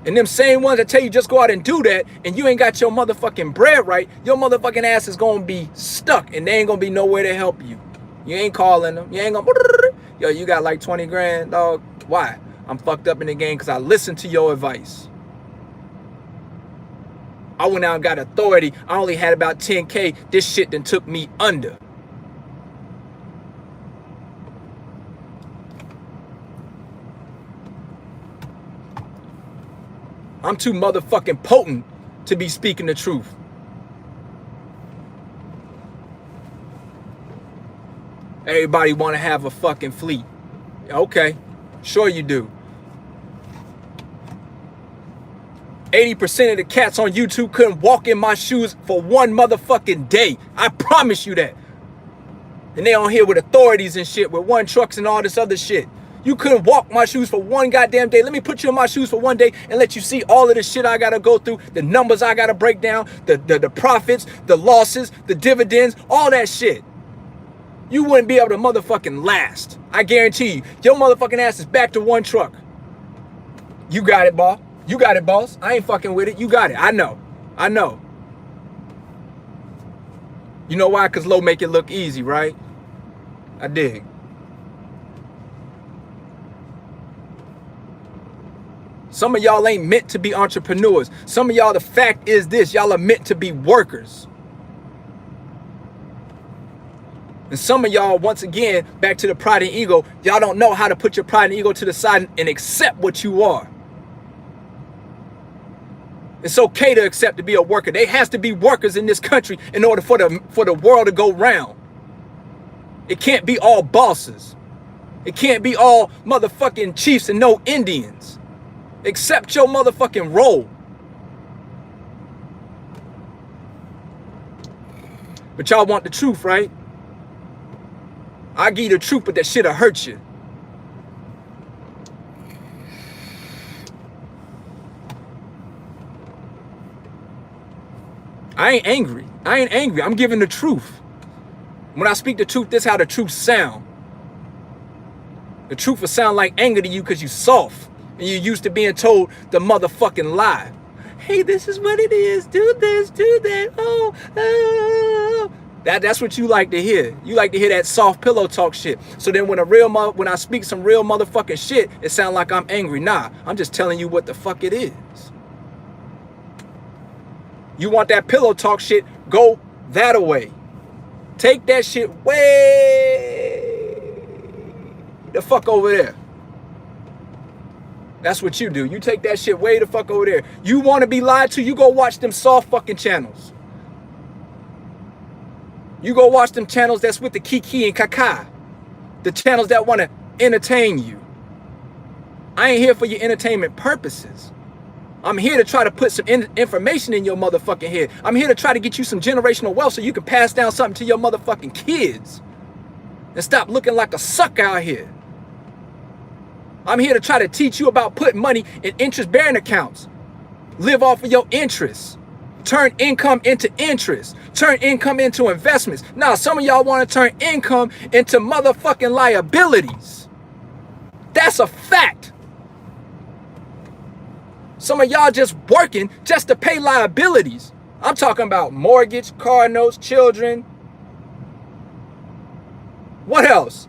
And them same ones that tell you just go out and do that, and you ain't got your motherfucking bread right, your motherfucking ass is gonna be stuck, and they ain't gonna be nowhere to help you. You ain't calling them. You ain't gonna, yo, you got like 20 grand, dog. Why? I'm fucked up in the game because I listened to your advice. I went out and got authority. I only had about 10K. This shit then took me under. I'm too motherfucking potent to be speaking the truth. Everybody want to have a fucking fleet. Okay, sure you do. 80% of the cats on YouTube couldn't walk in my shoes for one motherfucking day. I promise you that. And they on here with authorities and shit, with one trucks and all this other shit. You couldn't walk my shoes for one goddamn day. Let me put you in my shoes for one day and let you see all of the shit I gotta go through, the numbers I gotta break down, the profits, the losses, the dividends, all that shit. You wouldn't be able to motherfucking last. I guarantee you. Your motherfucking ass is back to one truck. You got it, boss. You got it, boss. I ain't fucking with it. You got it. I know. I know. You know why? Because Lo make it look easy, right? I dig. Some of y'all ain't meant to be entrepreneurs. Some of y'all, the fact is this, y'all are meant to be workers. And some of y'all, once again, back to the pride and ego, y'all don't know how to put your pride and ego to the side and accept what you are. It's okay to accept to be a worker. There has to be workers in this country in order for the world to go round. It can't be all bosses. It can't be all motherfucking chiefs and no Indians. Accept your motherfucking role. But y'all want the truth, right? I give you the truth, but that shit'll hurt you. I ain't angry. I ain't angry. I'm giving the truth. When I speak the truth, this is how the truth sound. The truth will sound like anger to you because you soft. And you're used to being told the motherfucking lie. Hey, this is what it is. Do this, do that. Oh. That's what you like to hear. You like to hear that soft pillow talk shit. So then when I speak some real motherfucking shit, it sounds like I'm angry. Nah, I'm just telling you what the fuck it is. You want that pillow talk shit, go that away. Take that shit way the fuck over there. That's what you do. You take that shit way the fuck over there. You want to be lied to, you go watch them soft fucking channels. You go watch them channels that's with the Kiki and Kaka. The channels that want to entertain you. I ain't here for your entertainment purposes. I'm here to try to put some information in your motherfucking head. I'm here to try to get you some generational wealth so you can pass down something to your motherfucking kids. And stop looking like a sucker out here. I'm here to try to teach you about putting money in interest-bearing accounts. Live off of your interests. Turn income into interest. Turn income into investments. Now, some of y'all want to turn income into motherfucking liabilities. That's a fact. Some of y'all just working just to pay liabilities. I'm talking about mortgage, car notes, children. What else?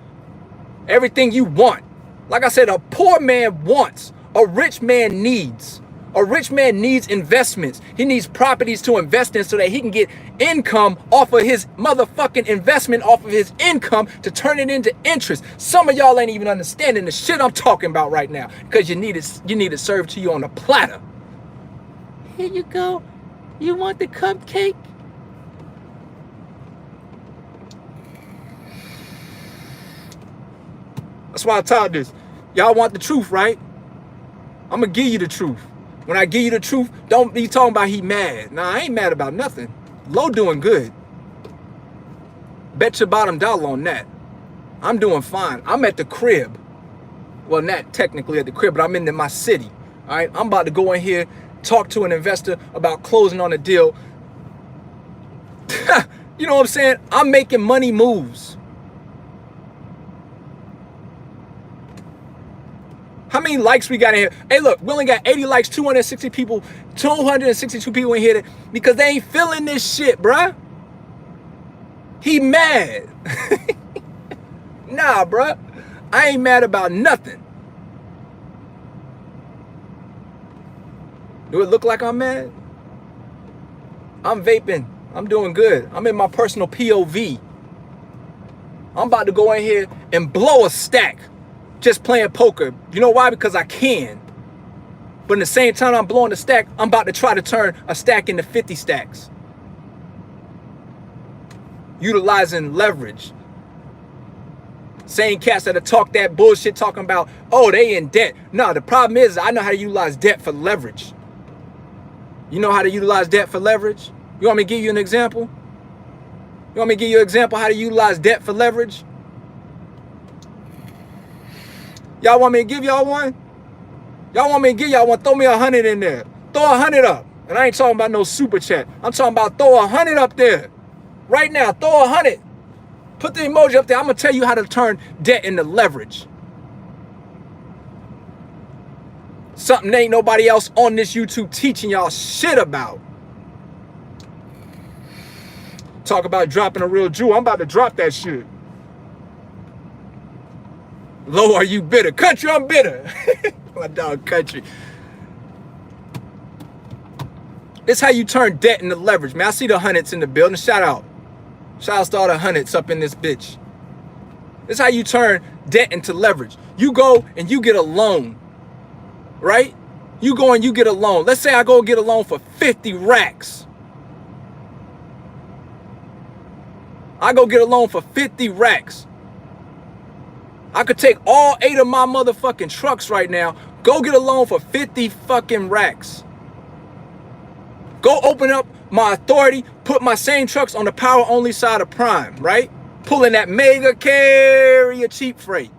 Everything you want. Like I said, a poor man wants, a rich man needs. A rich man needs investments. He needs properties to invest in so that he can get income off of his motherfucking investment, off of his income to turn it into interest. Some of y'all ain't even understanding the shit I'm talking about right now because you need it served to you on a platter. Here you go. You want the cupcake? That's why I taught this. Y'all want the truth, right? I'm gonna give you the truth. When I give you the truth, don't be talking about he mad. Nah, I ain't mad about nothing. Lo doing good. Bet your bottom dollar on that. I'm doing fine. I'm at the crib. Well, not technically at the crib, but I'm in my city. All right, I'm about to go in here, talk to an investor about closing on a deal. You know what I'm saying? I'm making money moves. How many likes we got in here? Hey, look, we only got 80 likes, 260 people, 262 people in here because they ain't feeling this shit, bruh. He mad. Nah, bruh. I ain't mad about nothing. Do it look like I'm mad? I'm vaping. I'm doing good. I'm in my personal POV. I'm about to go in here and blow a stack just playing poker. You know why? Because I can. But in the same time I'm blowing the stack, I'm about to try to turn a stack into 50 stacks. Utilizing leverage. Same cats that have talked that bullshit talking about, oh, they in debt. No, the problem is I know how to utilize debt for leverage. You know how to utilize debt for leverage? You want me to give you an example? You want me to give you an example how to utilize debt for leverage? Y'all want me to give y'all one? Y'all want me to give y'all one? Throw me 100 in there. Throw 100 up. And I ain't talking about no super chat. I'm talking about throw 100 up there. Right now, throw 100. Put the emoji up there. I'm going to tell you how to turn debt into leverage. Something ain't nobody else on this YouTube teaching y'all shit about. Talk about dropping a real jewel. I'm about to drop that shit. Low, are you bitter? Country, I'm bitter. My dog Country. This how you turn debt into leverage, man. I see the hundreds in the building. Shout out. Shout out to all the hundreds up in this bitch. This how you turn debt into leverage. You go and you get a loan, right? You go and you get a loan. Let's say I go get a loan for 50 racks. I go get a loan for 50 racks. I could take all 8 of my motherfucking trucks right now, go get a loan for 50 fucking racks. Go open up my authority, put my same trucks on the power only side of Prime, right? Pulling that mega carrier cheap freight.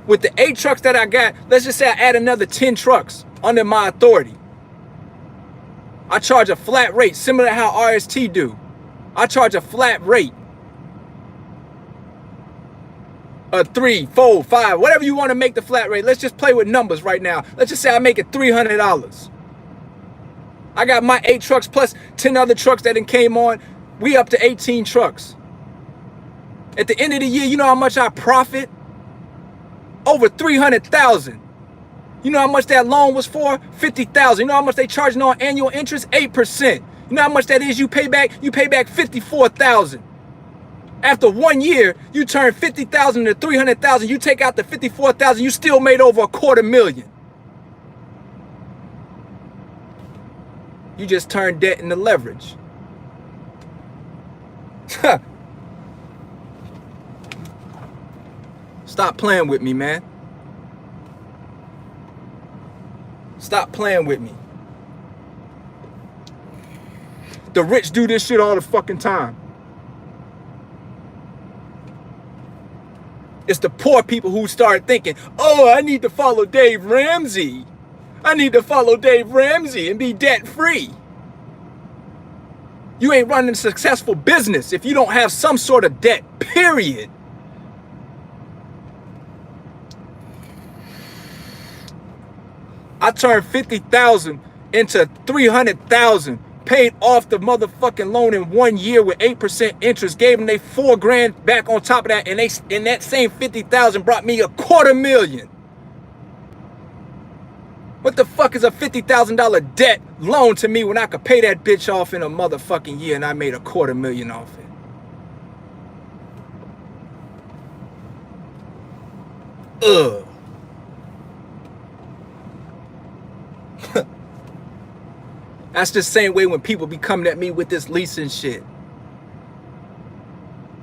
With the 8 trucks that I got, let's just say I add another 10 trucks under my authority. I charge a flat rate, similar to how RST do. I charge a flat rate. A 3, 4, 5, whatever you want to make the flat rate. Let's just play with numbers right now. Let's just say I make it $300. I got my 8 trucks plus 10 other trucks that then came on. We up to 18 trucks. At the end of the year, you know how much I profit? Over 300,000. You know how much that loan was for? 50,000. You know how much they charging on annual interest? 8%. You know how much that is you pay back? You pay back 54,000. After 1 year, you turn 50,000 to 300,000. You take out the 54,000, you still made over $250,000. You just turned debt into leverage. Stop playing with me, man. Stop playing with me. The rich do this shit all the fucking time. It's the poor people who start thinking, oh, I need to follow Dave Ramsey. I need to follow Dave Ramsey and be debt free. You ain't running a successful business if you don't have some sort of debt, period. I turned 50,000 into 300,000, paid off the motherfucking loan in 1 year with 8% interest, gave them they $4,000 back on top of that, and that same 50,000 brought me $250,000. What the fuck is a $50,000 debt loan to me when I could pay that bitch off in a motherfucking year and I made $250,000 off it? Ugh. That's the same way when people be coming at me with this leasing shit.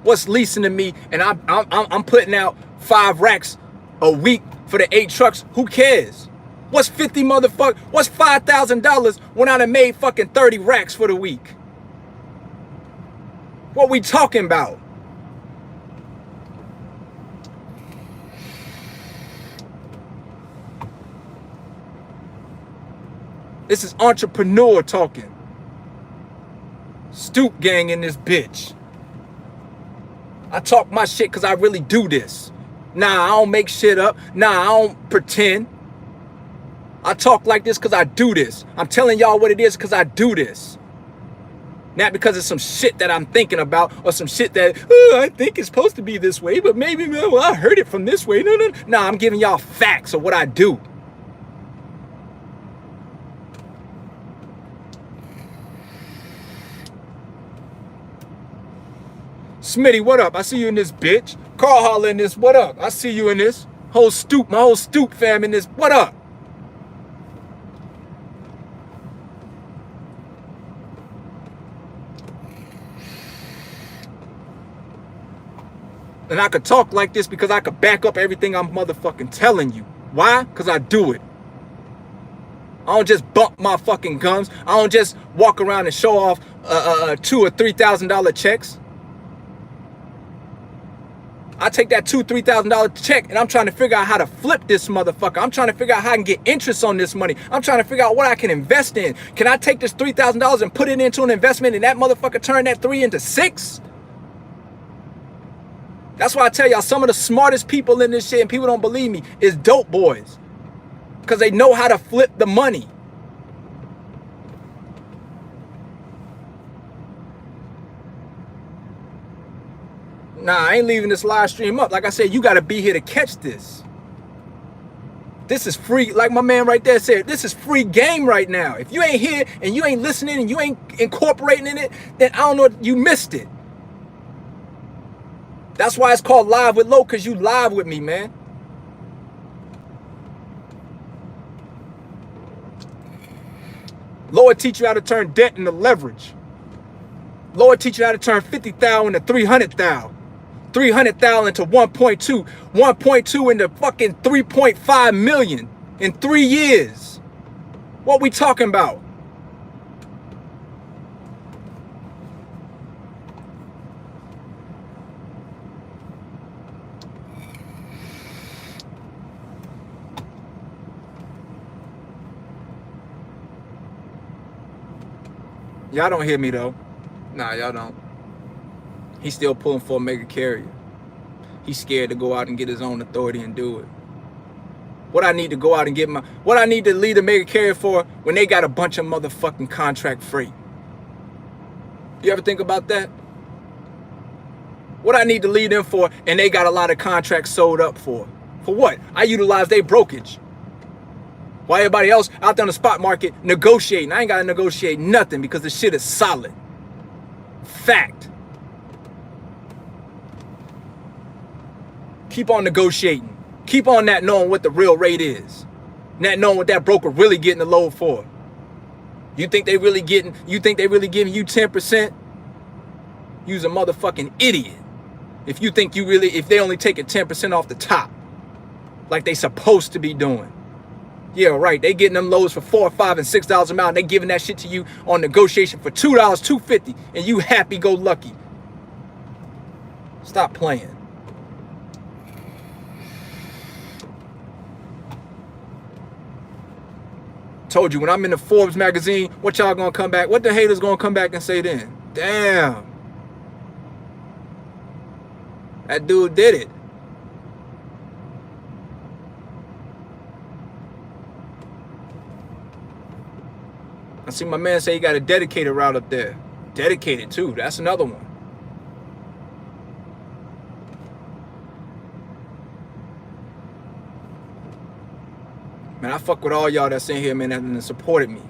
What's leasing to me? And I'm putting out 5 racks a week for the 8 trucks. Who cares? What's 50 motherfucker? What's $5,000 when I done made fucking 30 racks for the week? What we talking about? This is entrepreneur talking. Stoop gang in this bitch. I talk my shit because I really do this. Nah, I don't make shit up. Nah, I don't pretend. I talk like this because I do this. I'm telling y'all what it is because I do this. Not because it's some shit that I'm thinking about or some shit that, I think it's supposed to be this way, but maybe, well, I heard it from this way. No. Nah, I'm giving y'all facts of what I do. Smitty, what up? I see you in this bitch. Carl Holler in this, what up? I see you in this. My whole Stoop fam in this, what up? And I could talk like this because I could back up everything I'm motherfucking telling you. Why? Because I do it. I don't just bump my fucking gums. I don't just walk around and show off $2,000 or $3,000 checks. I take that $2,000, $3,000 check and I'm trying to figure out how to flip this motherfucker. I'm trying to figure out how I can get interest on this money. I'm trying to figure out what I can invest in. Can I take this $3,000 and put it into an investment and that motherfucker turn that 3 into 6? That's why I tell y'all some of the smartest people in this shit, and people don't believe me, is dope boys. Because they know how to flip the money. Nah, I ain't leaving this live stream up. Like I said, you got to be here to catch this. This is free. Like my man right there said, this is free game right now. If you ain't here and you ain't listening and you ain't incorporating in it, then I don't know, you missed it. That's why it's called Live with Lo, because you live with me, man. Lord teach you how to turn debt into leverage. Lord teach you how to turn 50,000 into 300,000. 300,000 into 1.2. 1.2 into fucking 3.5 million in 3 years. What we talking about? Y'all don't hear me though. Nah, y'all don't. He's still pulling for a mega carrier. He's scared to go out and get his own authority and do it. What I need to go out and get what I need to lead a mega carrier for when they got a bunch of motherfucking contract freight. You ever think about that? What I need to lead them for and they got a lot of contracts sold up for. For what? I utilize their brokerage. While everybody else out there on the spot market negotiating. I ain't got to negotiate nothing because the shit is solid. Fact. Keep on negotiating. Keep on not knowing what the real rate is. Not knowing what that broker really getting the load for. You think they really giving you 10%? You's a motherfucking idiot. If you think if they only taking 10% off the top. Like they supposed to be doing. Yeah, right. They getting them loads for $4, $5, and $6 a mile. And they giving that shit to you on negotiation for $2, $2.50, and you happy go lucky. Stop playing. Told you when I'm in the Forbes magazine, what y'all gonna come back? What the haters gonna come back and say then? Damn. That dude did it. I see my man say he got a dedicated route up there. Dedicated too. That's another one. Man, I fuck with all y'all that's in here, man, that supported me.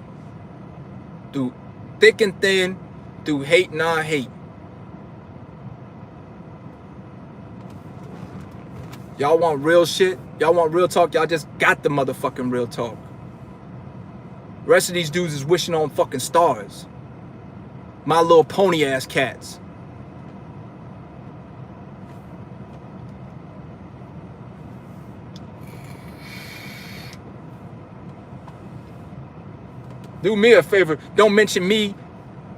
Through thick and thin, through hate, non-hate. Y'all want real shit? Y'all want real talk? Y'all just got the motherfucking real talk. The rest of these dudes is wishing on fucking stars. My Little Pony ass cats. Do me a favor. Don't mention me.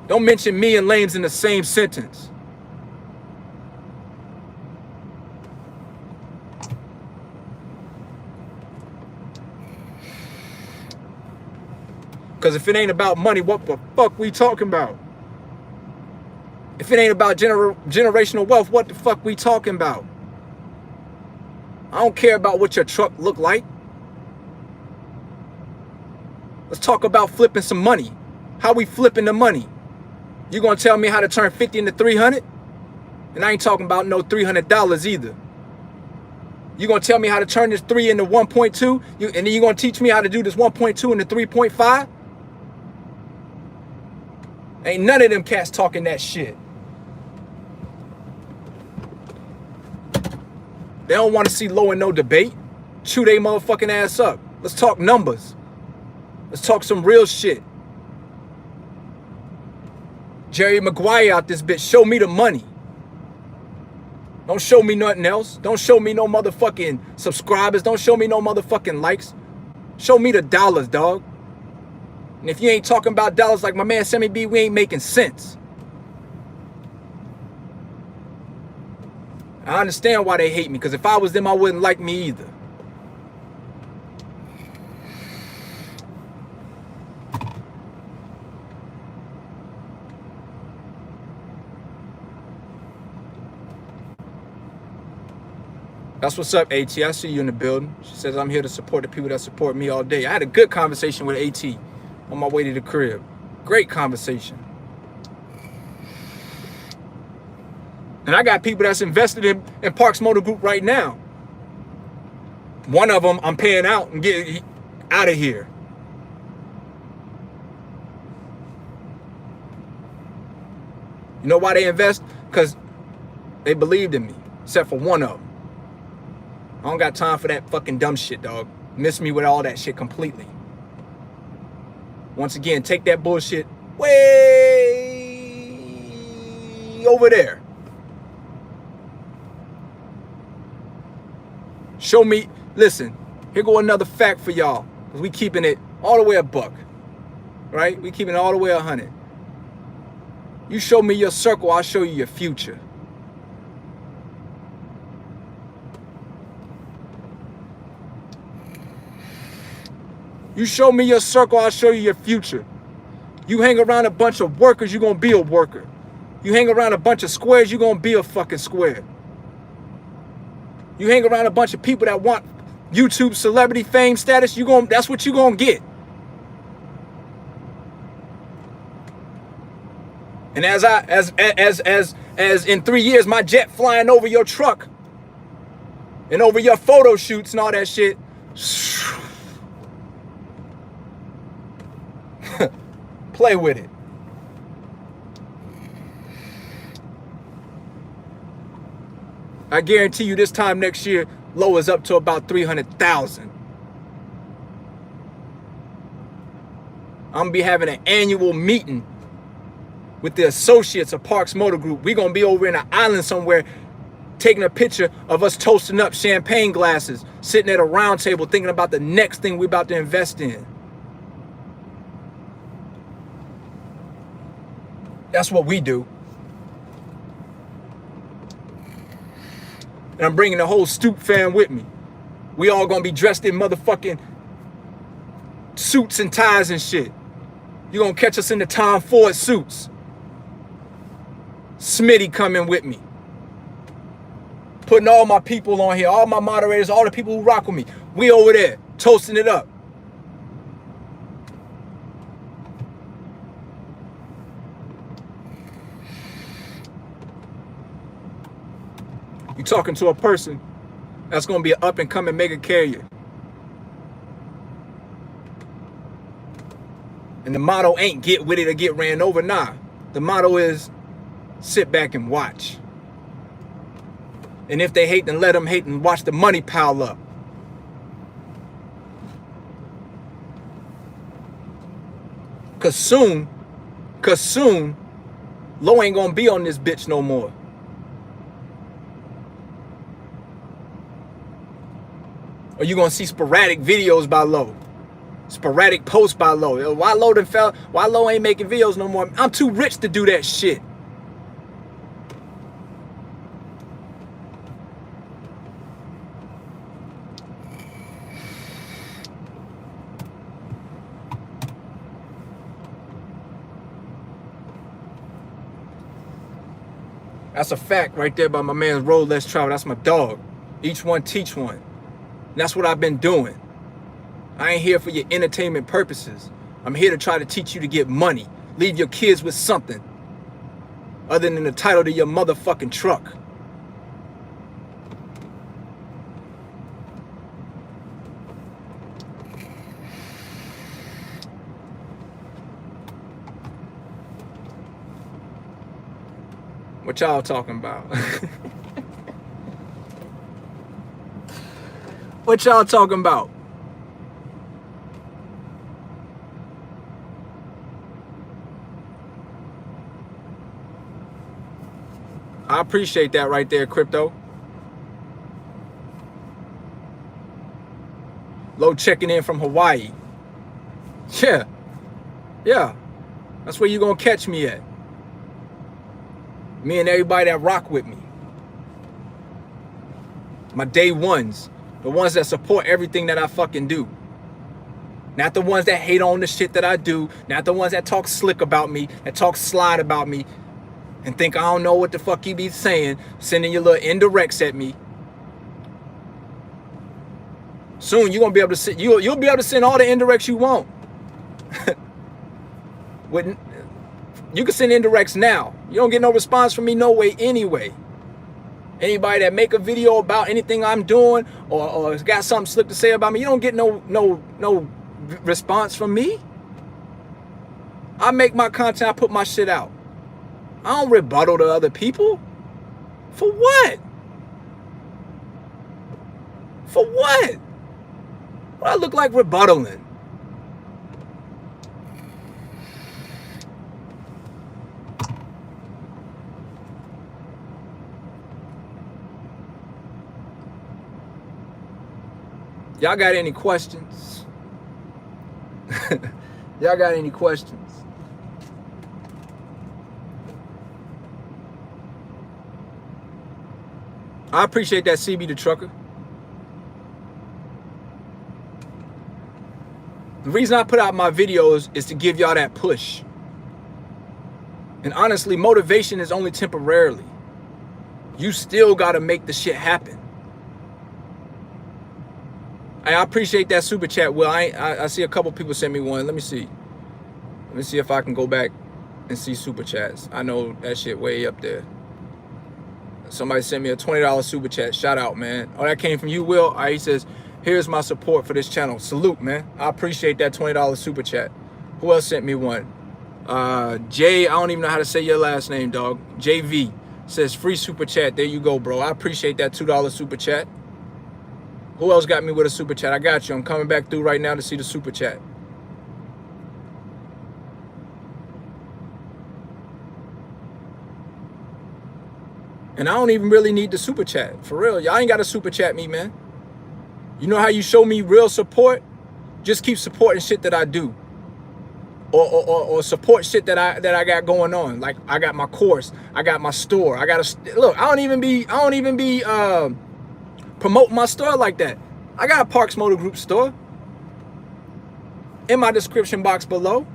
Don't mention me and Lanes in the same sentence. Because if it ain't about money, what the fuck we talking about? If it ain't about generational wealth, what the fuck we talking about? I don't care about what your truck look like. Let's talk about flipping some money. How we flipping the money? You gonna tell me how to turn 50 into 300? And I ain't talking about no $300 either. You gonna tell me how to turn this 3 into 1.2? And then you gonna teach me how to do this 1.2 into 3.5? Ain't none of them cats talking that shit. They don't want to see low and no debate. Chew they motherfucking ass up. Let's talk numbers. Let's talk some real shit. Jerry Maguire out this bitch. Show me the money. Don't show me nothing else. Don't show me no motherfucking subscribers. Don't show me no motherfucking likes. Show me the dollars, dog. And if you ain't talking about dollars like my man Sammy B, we ain't making sense. I understand why they hate me, because if I was them, I wouldn't like me either. That's what's up, AT. I see you in the building. She says, I'm here to support the people that support me all day. I had a good conversation with AT on my way to the crib. Great conversation. And I got people that's invested in Parks Motor Group right now. One of them I'm paying out and getting out of here. You know why they invest? Because they believed in me, except for one of them. I don't got time for that fucking dumb shit, dog. Miss me with all that shit completely. Once again, take that bullshit way over there. Show me, listen, here go another fact for y'all. Because we keeping it all the way a buck. Right? We keeping it all the way 100. You show me your circle, I'll show you your future. You show me your circle, I'll show you your future. You hang around a bunch of workers, you're going to be a worker. You hang around a bunch of squares, you're going to be a fucking square. You hang around a bunch of people that want YouTube celebrity fame status, that's what you're going to get. And as in 3 years, my jet flying over your truck and over your photo shoots and all that shit, play with it. I guarantee you this time next year, low is up to about 300,000. I'm going to be having an annual meeting with the associates of Parks Motor Group. We're going to be over in an island somewhere taking a picture of us toasting up champagne glasses, sitting at a round table thinking about the next thing we're about to invest in. That's what we do. And I'm bringing the whole Stoop fam with me. We all gonna be dressed in motherfucking suits and ties and shit. You gonna catch us in the Tom Ford suits. Smitty coming with me. Putting all my people on here, all my moderators, all the people who rock with me. We over there, toasting it up. You talking to a person that's going to be an up-and-coming mega carrier. And the motto ain't get with it or get ran over. Nah, the motto is sit back and watch. And if they hate, then let them hate and watch the money pile up. Cause soon, Low ain't going to be on this bitch no more. Or you gonna see sporadic videos by Low, sporadic posts by Low. Why Low ain't making videos no more? I'm too rich to do that shit. That's a fact right there by my man's Road Less Travel. That's my dog. Each one teach one. And that's what I've been doing. I ain't here for your entertainment purposes. I'm here to try to teach you to get money. Leave your kids with something other than the title to your motherfucking truck. What y'all talking about? What y'all talking about? I appreciate that right there, Crypto. Low checking in from Hawaii. Yeah. Yeah. That's where you gonna catch me at. Me and everybody that rock with me. My day ones. The ones that support everything that I fucking do. Not the ones that hate on the shit that I do. Not the ones that talk slick about me. That talk slide about me. And think I don't know what the fuck you be saying. Sending your little indirects at me. Soon you're gonna be able to send, you'll be able to send all the indirects you want. You can send indirects now. You don't get no response from me no way anyway. Anybody that make a video about anything I'm doing or has got something slick to say about me, you don't get no response from me. I make my content, I put my shit out. I don't rebuttal to other people. For what? For what? What I look like rebuttaling? Y'all got any questions? Y'all got any questions? I appreciate that, CB the trucker. The reason I put out my videos is to give y'all that push. And honestly, motivation is only temporarily. You still got to make the shit happen. I appreciate that super chat, Will. I see a couple people send me one. Let me see. Let me see if I can go back and see super chats. I know that shit way up there. Somebody sent me a $20 super chat. Shout out, man. Oh, that came from you, Will. All right, he says, here's my support for this channel. Salute, man. I appreciate that $20 super chat. Who else sent me one? Jay, I don't even know how to say your last name, dog. JV says free super chat. There you go, bro. I appreciate that $2 super chat. Who else got me with a super chat? I got you. I'm coming back through right now to see the super chat. And I don't even really need the super chat. For real. Y'all ain't got to super chat me, man. You know how you show me real support? Just keep supporting shit that I do. Or support shit that I got going on. Like I got my course. I got my store. I got a look, I don't even be promote my store like that. I got a Parks Motor Group store in my description box below.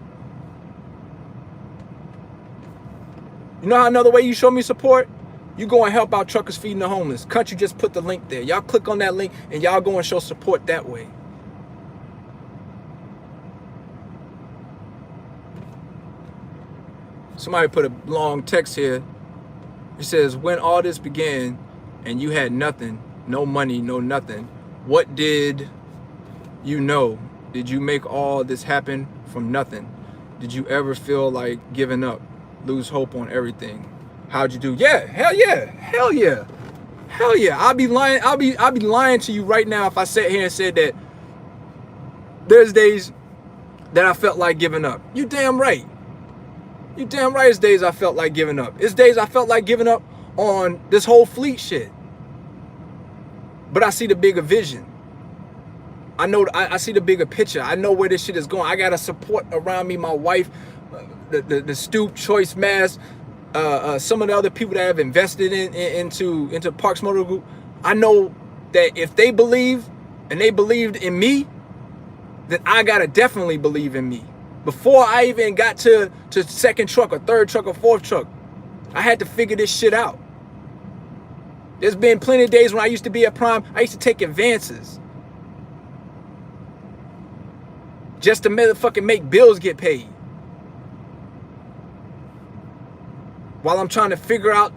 You know how another way you show me support? You go and help out truckers feeding the homeless. Country just put the link there. Y'all click on that link and y'all go and show support that way. Somebody put a long text here. It says, when all this began and you had nothing, no money, no nothing, what did you know? Did you make all this happen from nothing? Did you ever feel like giving up, lose hope on everything? How'd you do? Yeah, hell yeah, hell yeah, hell yeah. I'll be lying. I'll be lying to you right now if I sat here and said that there's days that I felt like giving up. You damn right. You damn right. It's days I felt like giving up. It's days I felt like giving up on this whole fleet shit. But I see the bigger vision. I know I see the bigger picture. I know where this shit is going. I got a support around me. My wife, the Stoop, Choice Mass, some of the other people that have invested into Parks Motor Group. I know that if they believe and they believed in me, then I gotta definitely believe in me. Before I even got to second truck or third truck or fourth truck, I had to figure this shit out. There's been plenty of days when I used to be at Prime, I used to take advances. just to motherfucking make bills get paid. While I'm trying to figure out,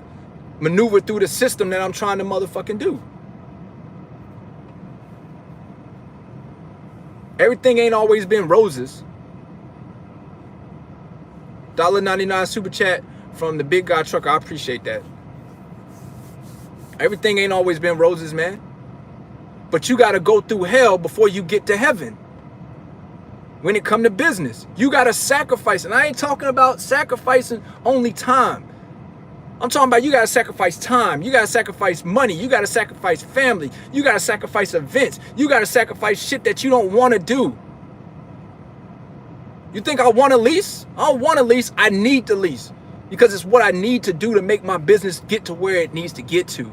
maneuver through the system that I'm trying to motherfucking do. Everything ain't always been roses. $1.99 super chat from the big guy trucker. I appreciate that. Everything ain't always been roses, man. But you got to go through hell before you get to heaven. When it come to business, you got to sacrifice. And I ain't talking about sacrificing only time. I'm talking about you got to sacrifice time. You got to sacrifice money. You got to sacrifice family. You got to sacrifice events. You got to sacrifice shit that you don't want to do. You think I want to lease? I don't want to lease. I need to lease because it's what I need to do to make my business get to where it needs to get to.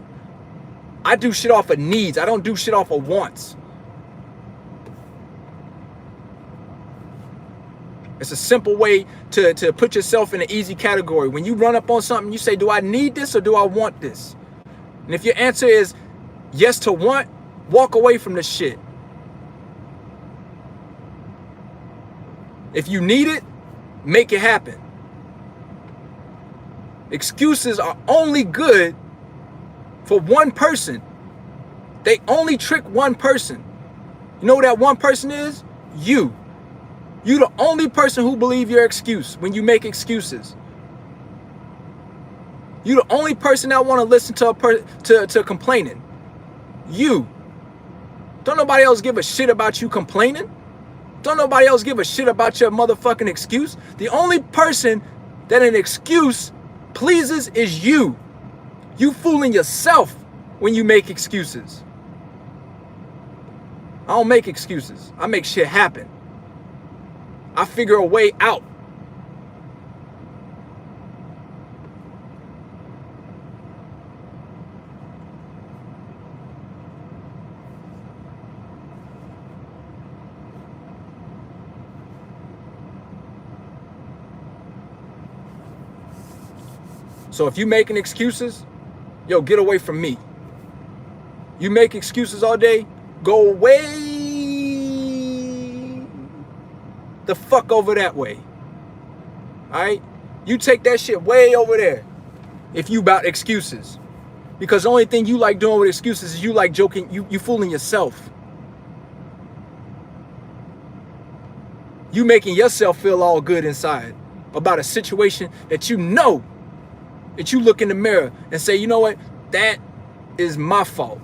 I do shit off of needs. I don't do shit off of wants. It's a simple way to put yourself in an easy category. When you run up on something, you say, do I need this or do I want this? And if your answer is yes to want, walk away from the shit. If you need it, make it happen. Excuses are only good for one person. They only trick one person. You know who that one person is? You. You the only person who believe your excuse when you make excuses. You the only person that want to listen to complaining. You. Don't nobody else give a shit about you complaining. Don't nobody else give a shit about your motherfucking excuse. The only person that an excuse pleases is you. You fooling yourself when you make excuses. I don't make excuses. I make shit happen. I figure a way out. So if you making excuses, yo, get away from me. You make excuses all day, go away the fuck over that way. All right? You take that shit way over there if you about excuses. Because the only thing you like doing with excuses is you like joking, you fooling yourself. You making yourself feel all good inside about a situation that you know, that you look in the mirror and say, you know what, that is my fault.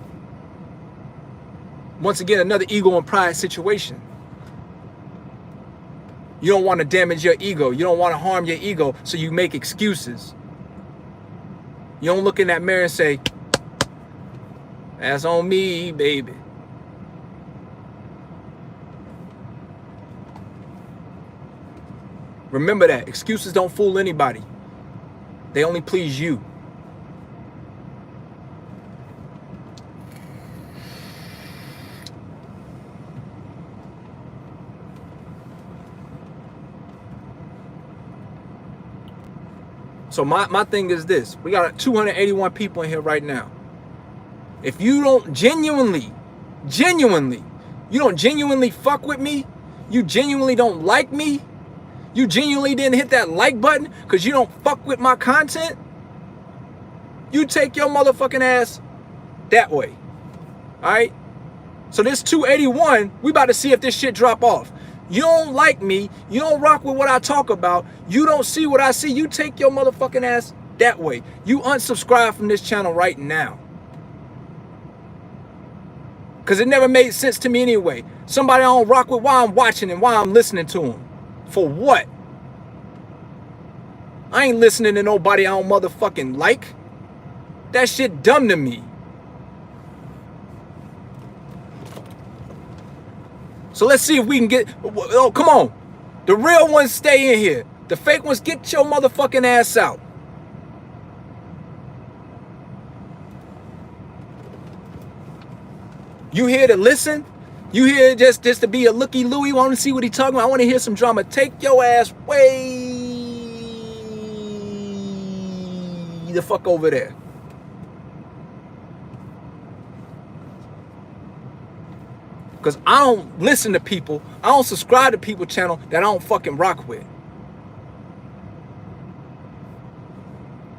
Once again, another ego and pride situation. You don't want to damage your ego. You don't want to harm your ego, so you make excuses. You don't look in that mirror and say, that's on me, baby. Remember that. Excuses don't fool anybody. They only please you. So my thing is this. We got 281 people in here right now. If you don't genuinely, you don't genuinely fuck with me, you genuinely don't like me, you genuinely didn't hit that like button because you don't fuck with my content, you take your motherfucking ass that way. All right? So this 281, we about to see if this shit drop off. You don't like me, you don't rock with what I talk about, you don't see what I see, you take your motherfucking ass that way. You unsubscribe from this channel right now. Because it never made sense to me anyway. Somebody I don't rock with, why I'm watching and why I'm listening to them. For what? I ain't listening to nobody I don't motherfucking like. That shit dumb to me. So let's see if we can get, oh, come on. The real ones stay in here. The fake ones, get your motherfucking ass out. You here to listen? You here just to be a looky-looey? Want to see what he talking about? I want to hear some drama. Take your ass way the fuck over there. Because I don't listen to people. I don't subscribe to people channel that I don't fucking rock with.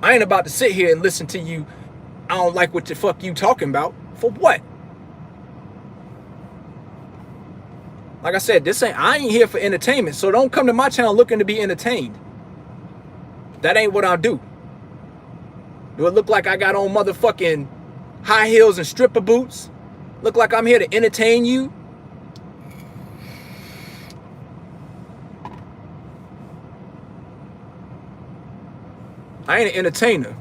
I ain't about to sit here and listen to you. I don't like what the fuck you talking about. For what? Like I said, I ain't here for entertainment. So don't come to my channel looking to be entertained. That ain't what I do. Do it look like I got on motherfucking high heels and stripper boots? Look like I'm here to entertain you? I ain't an entertainer.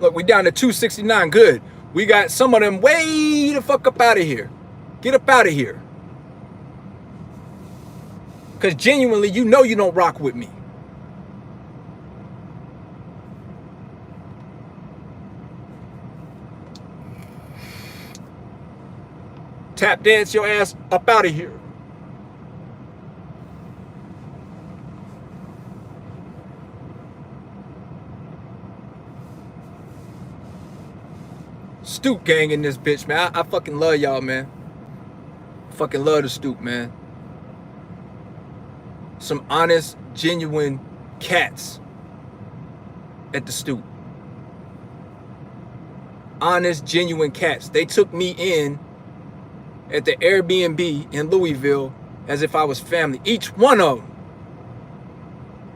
Look, we down to 269. Good. We got some of them way the fuck up out of here. Get up out of here. Because genuinely, you know you don't rock with me. Tap dance your ass up out of here. Stoop gang in this bitch, man. I fucking love y'all, man. Fucking love the Stoop, man. Some honest, genuine cats at the Stoop. Honest, genuine cats. They took me in at the Airbnb in Louisville as if I was family. Each one of them.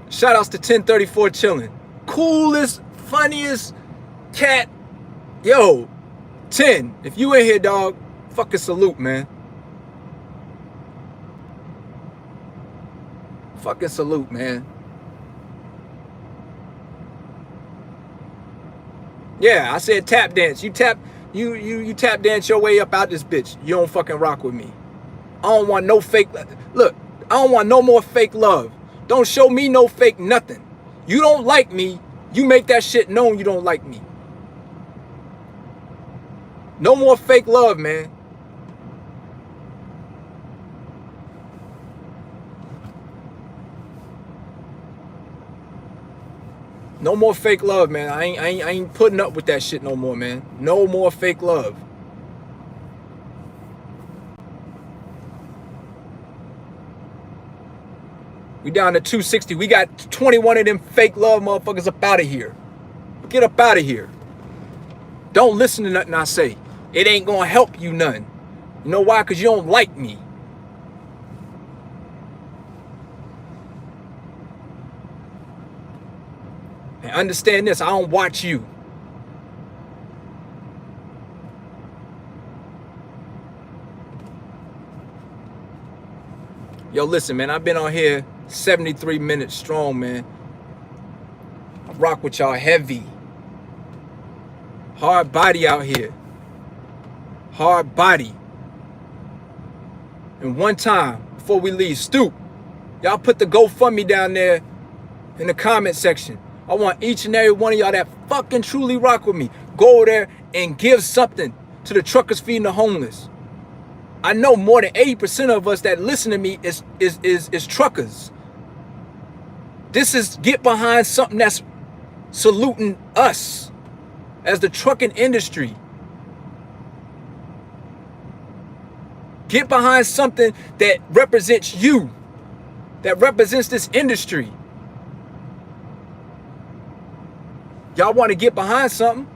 Shout outs to 1034 Chillin'. Coolest, funniest cat. Yo, 10, if you in here, dog, fucking salute, man. Fucking salute, man. Yeah, I said tap dance. You tap dance your way up out this bitch. You don't fucking rock with me. I don't want no fake. Look, I don't want no more fake love. Don't show me no fake nothing. You don't like me. You make that shit known you don't like me. No more fake love, man. No more fake love, man. I ain't putting up with that shit no more, man. No more fake love. We down to 260. We got 21 of them fake love motherfuckers up out of here. Get up out of here. Don't listen to nothing I say. It ain't gonna help you none. You know why? Because you don't like me. And understand this, I don't watch you. Yo, listen, man, I've been on here 73 minutes strong, man. I rock with y'all heavy. Hard body out here. Hard body. And one time, before we leave, Stoop, y'all put the GoFundMe down there in the comment section. I want each and every one of y'all that fucking truly rock with me, go over there and give something to the truckers feeding the homeless. I know more than 80% of us that listen to me is truckers. This is get behind something that's saluting us as the trucking industry. Get behind something that represents you, that represents this industry. Y'all want to get behind something?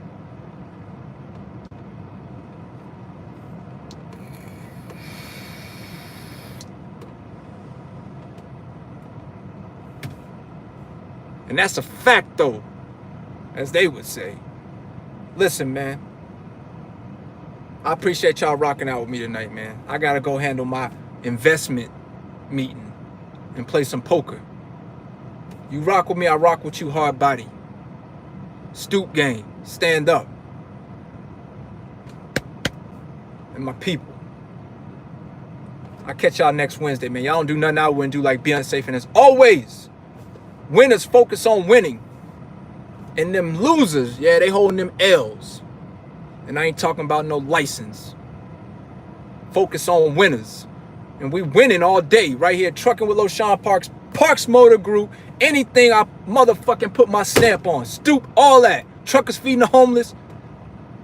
And that's a fact, though, as they would say. Listen, man. I appreciate y'all rocking out with me tonight, man. I got to go handle my investment meeting and play some poker. You rock with me, I rock with you, hard body. Stoop game, stand up. And my people. I'll catch y'all next Wednesday, man. Y'all don't do nothing I wouldn't do, like be unsafe. And as always, winners focus on winning. And them losers, yeah, they holding them L's. And I ain't talking about no license. Focus on winners. And we winning all day right here, trucking with Loshawnparks, Parks Motor Group, Anything I motherfucking put my stamp on. Stoop, all that. Truckers feeding the homeless.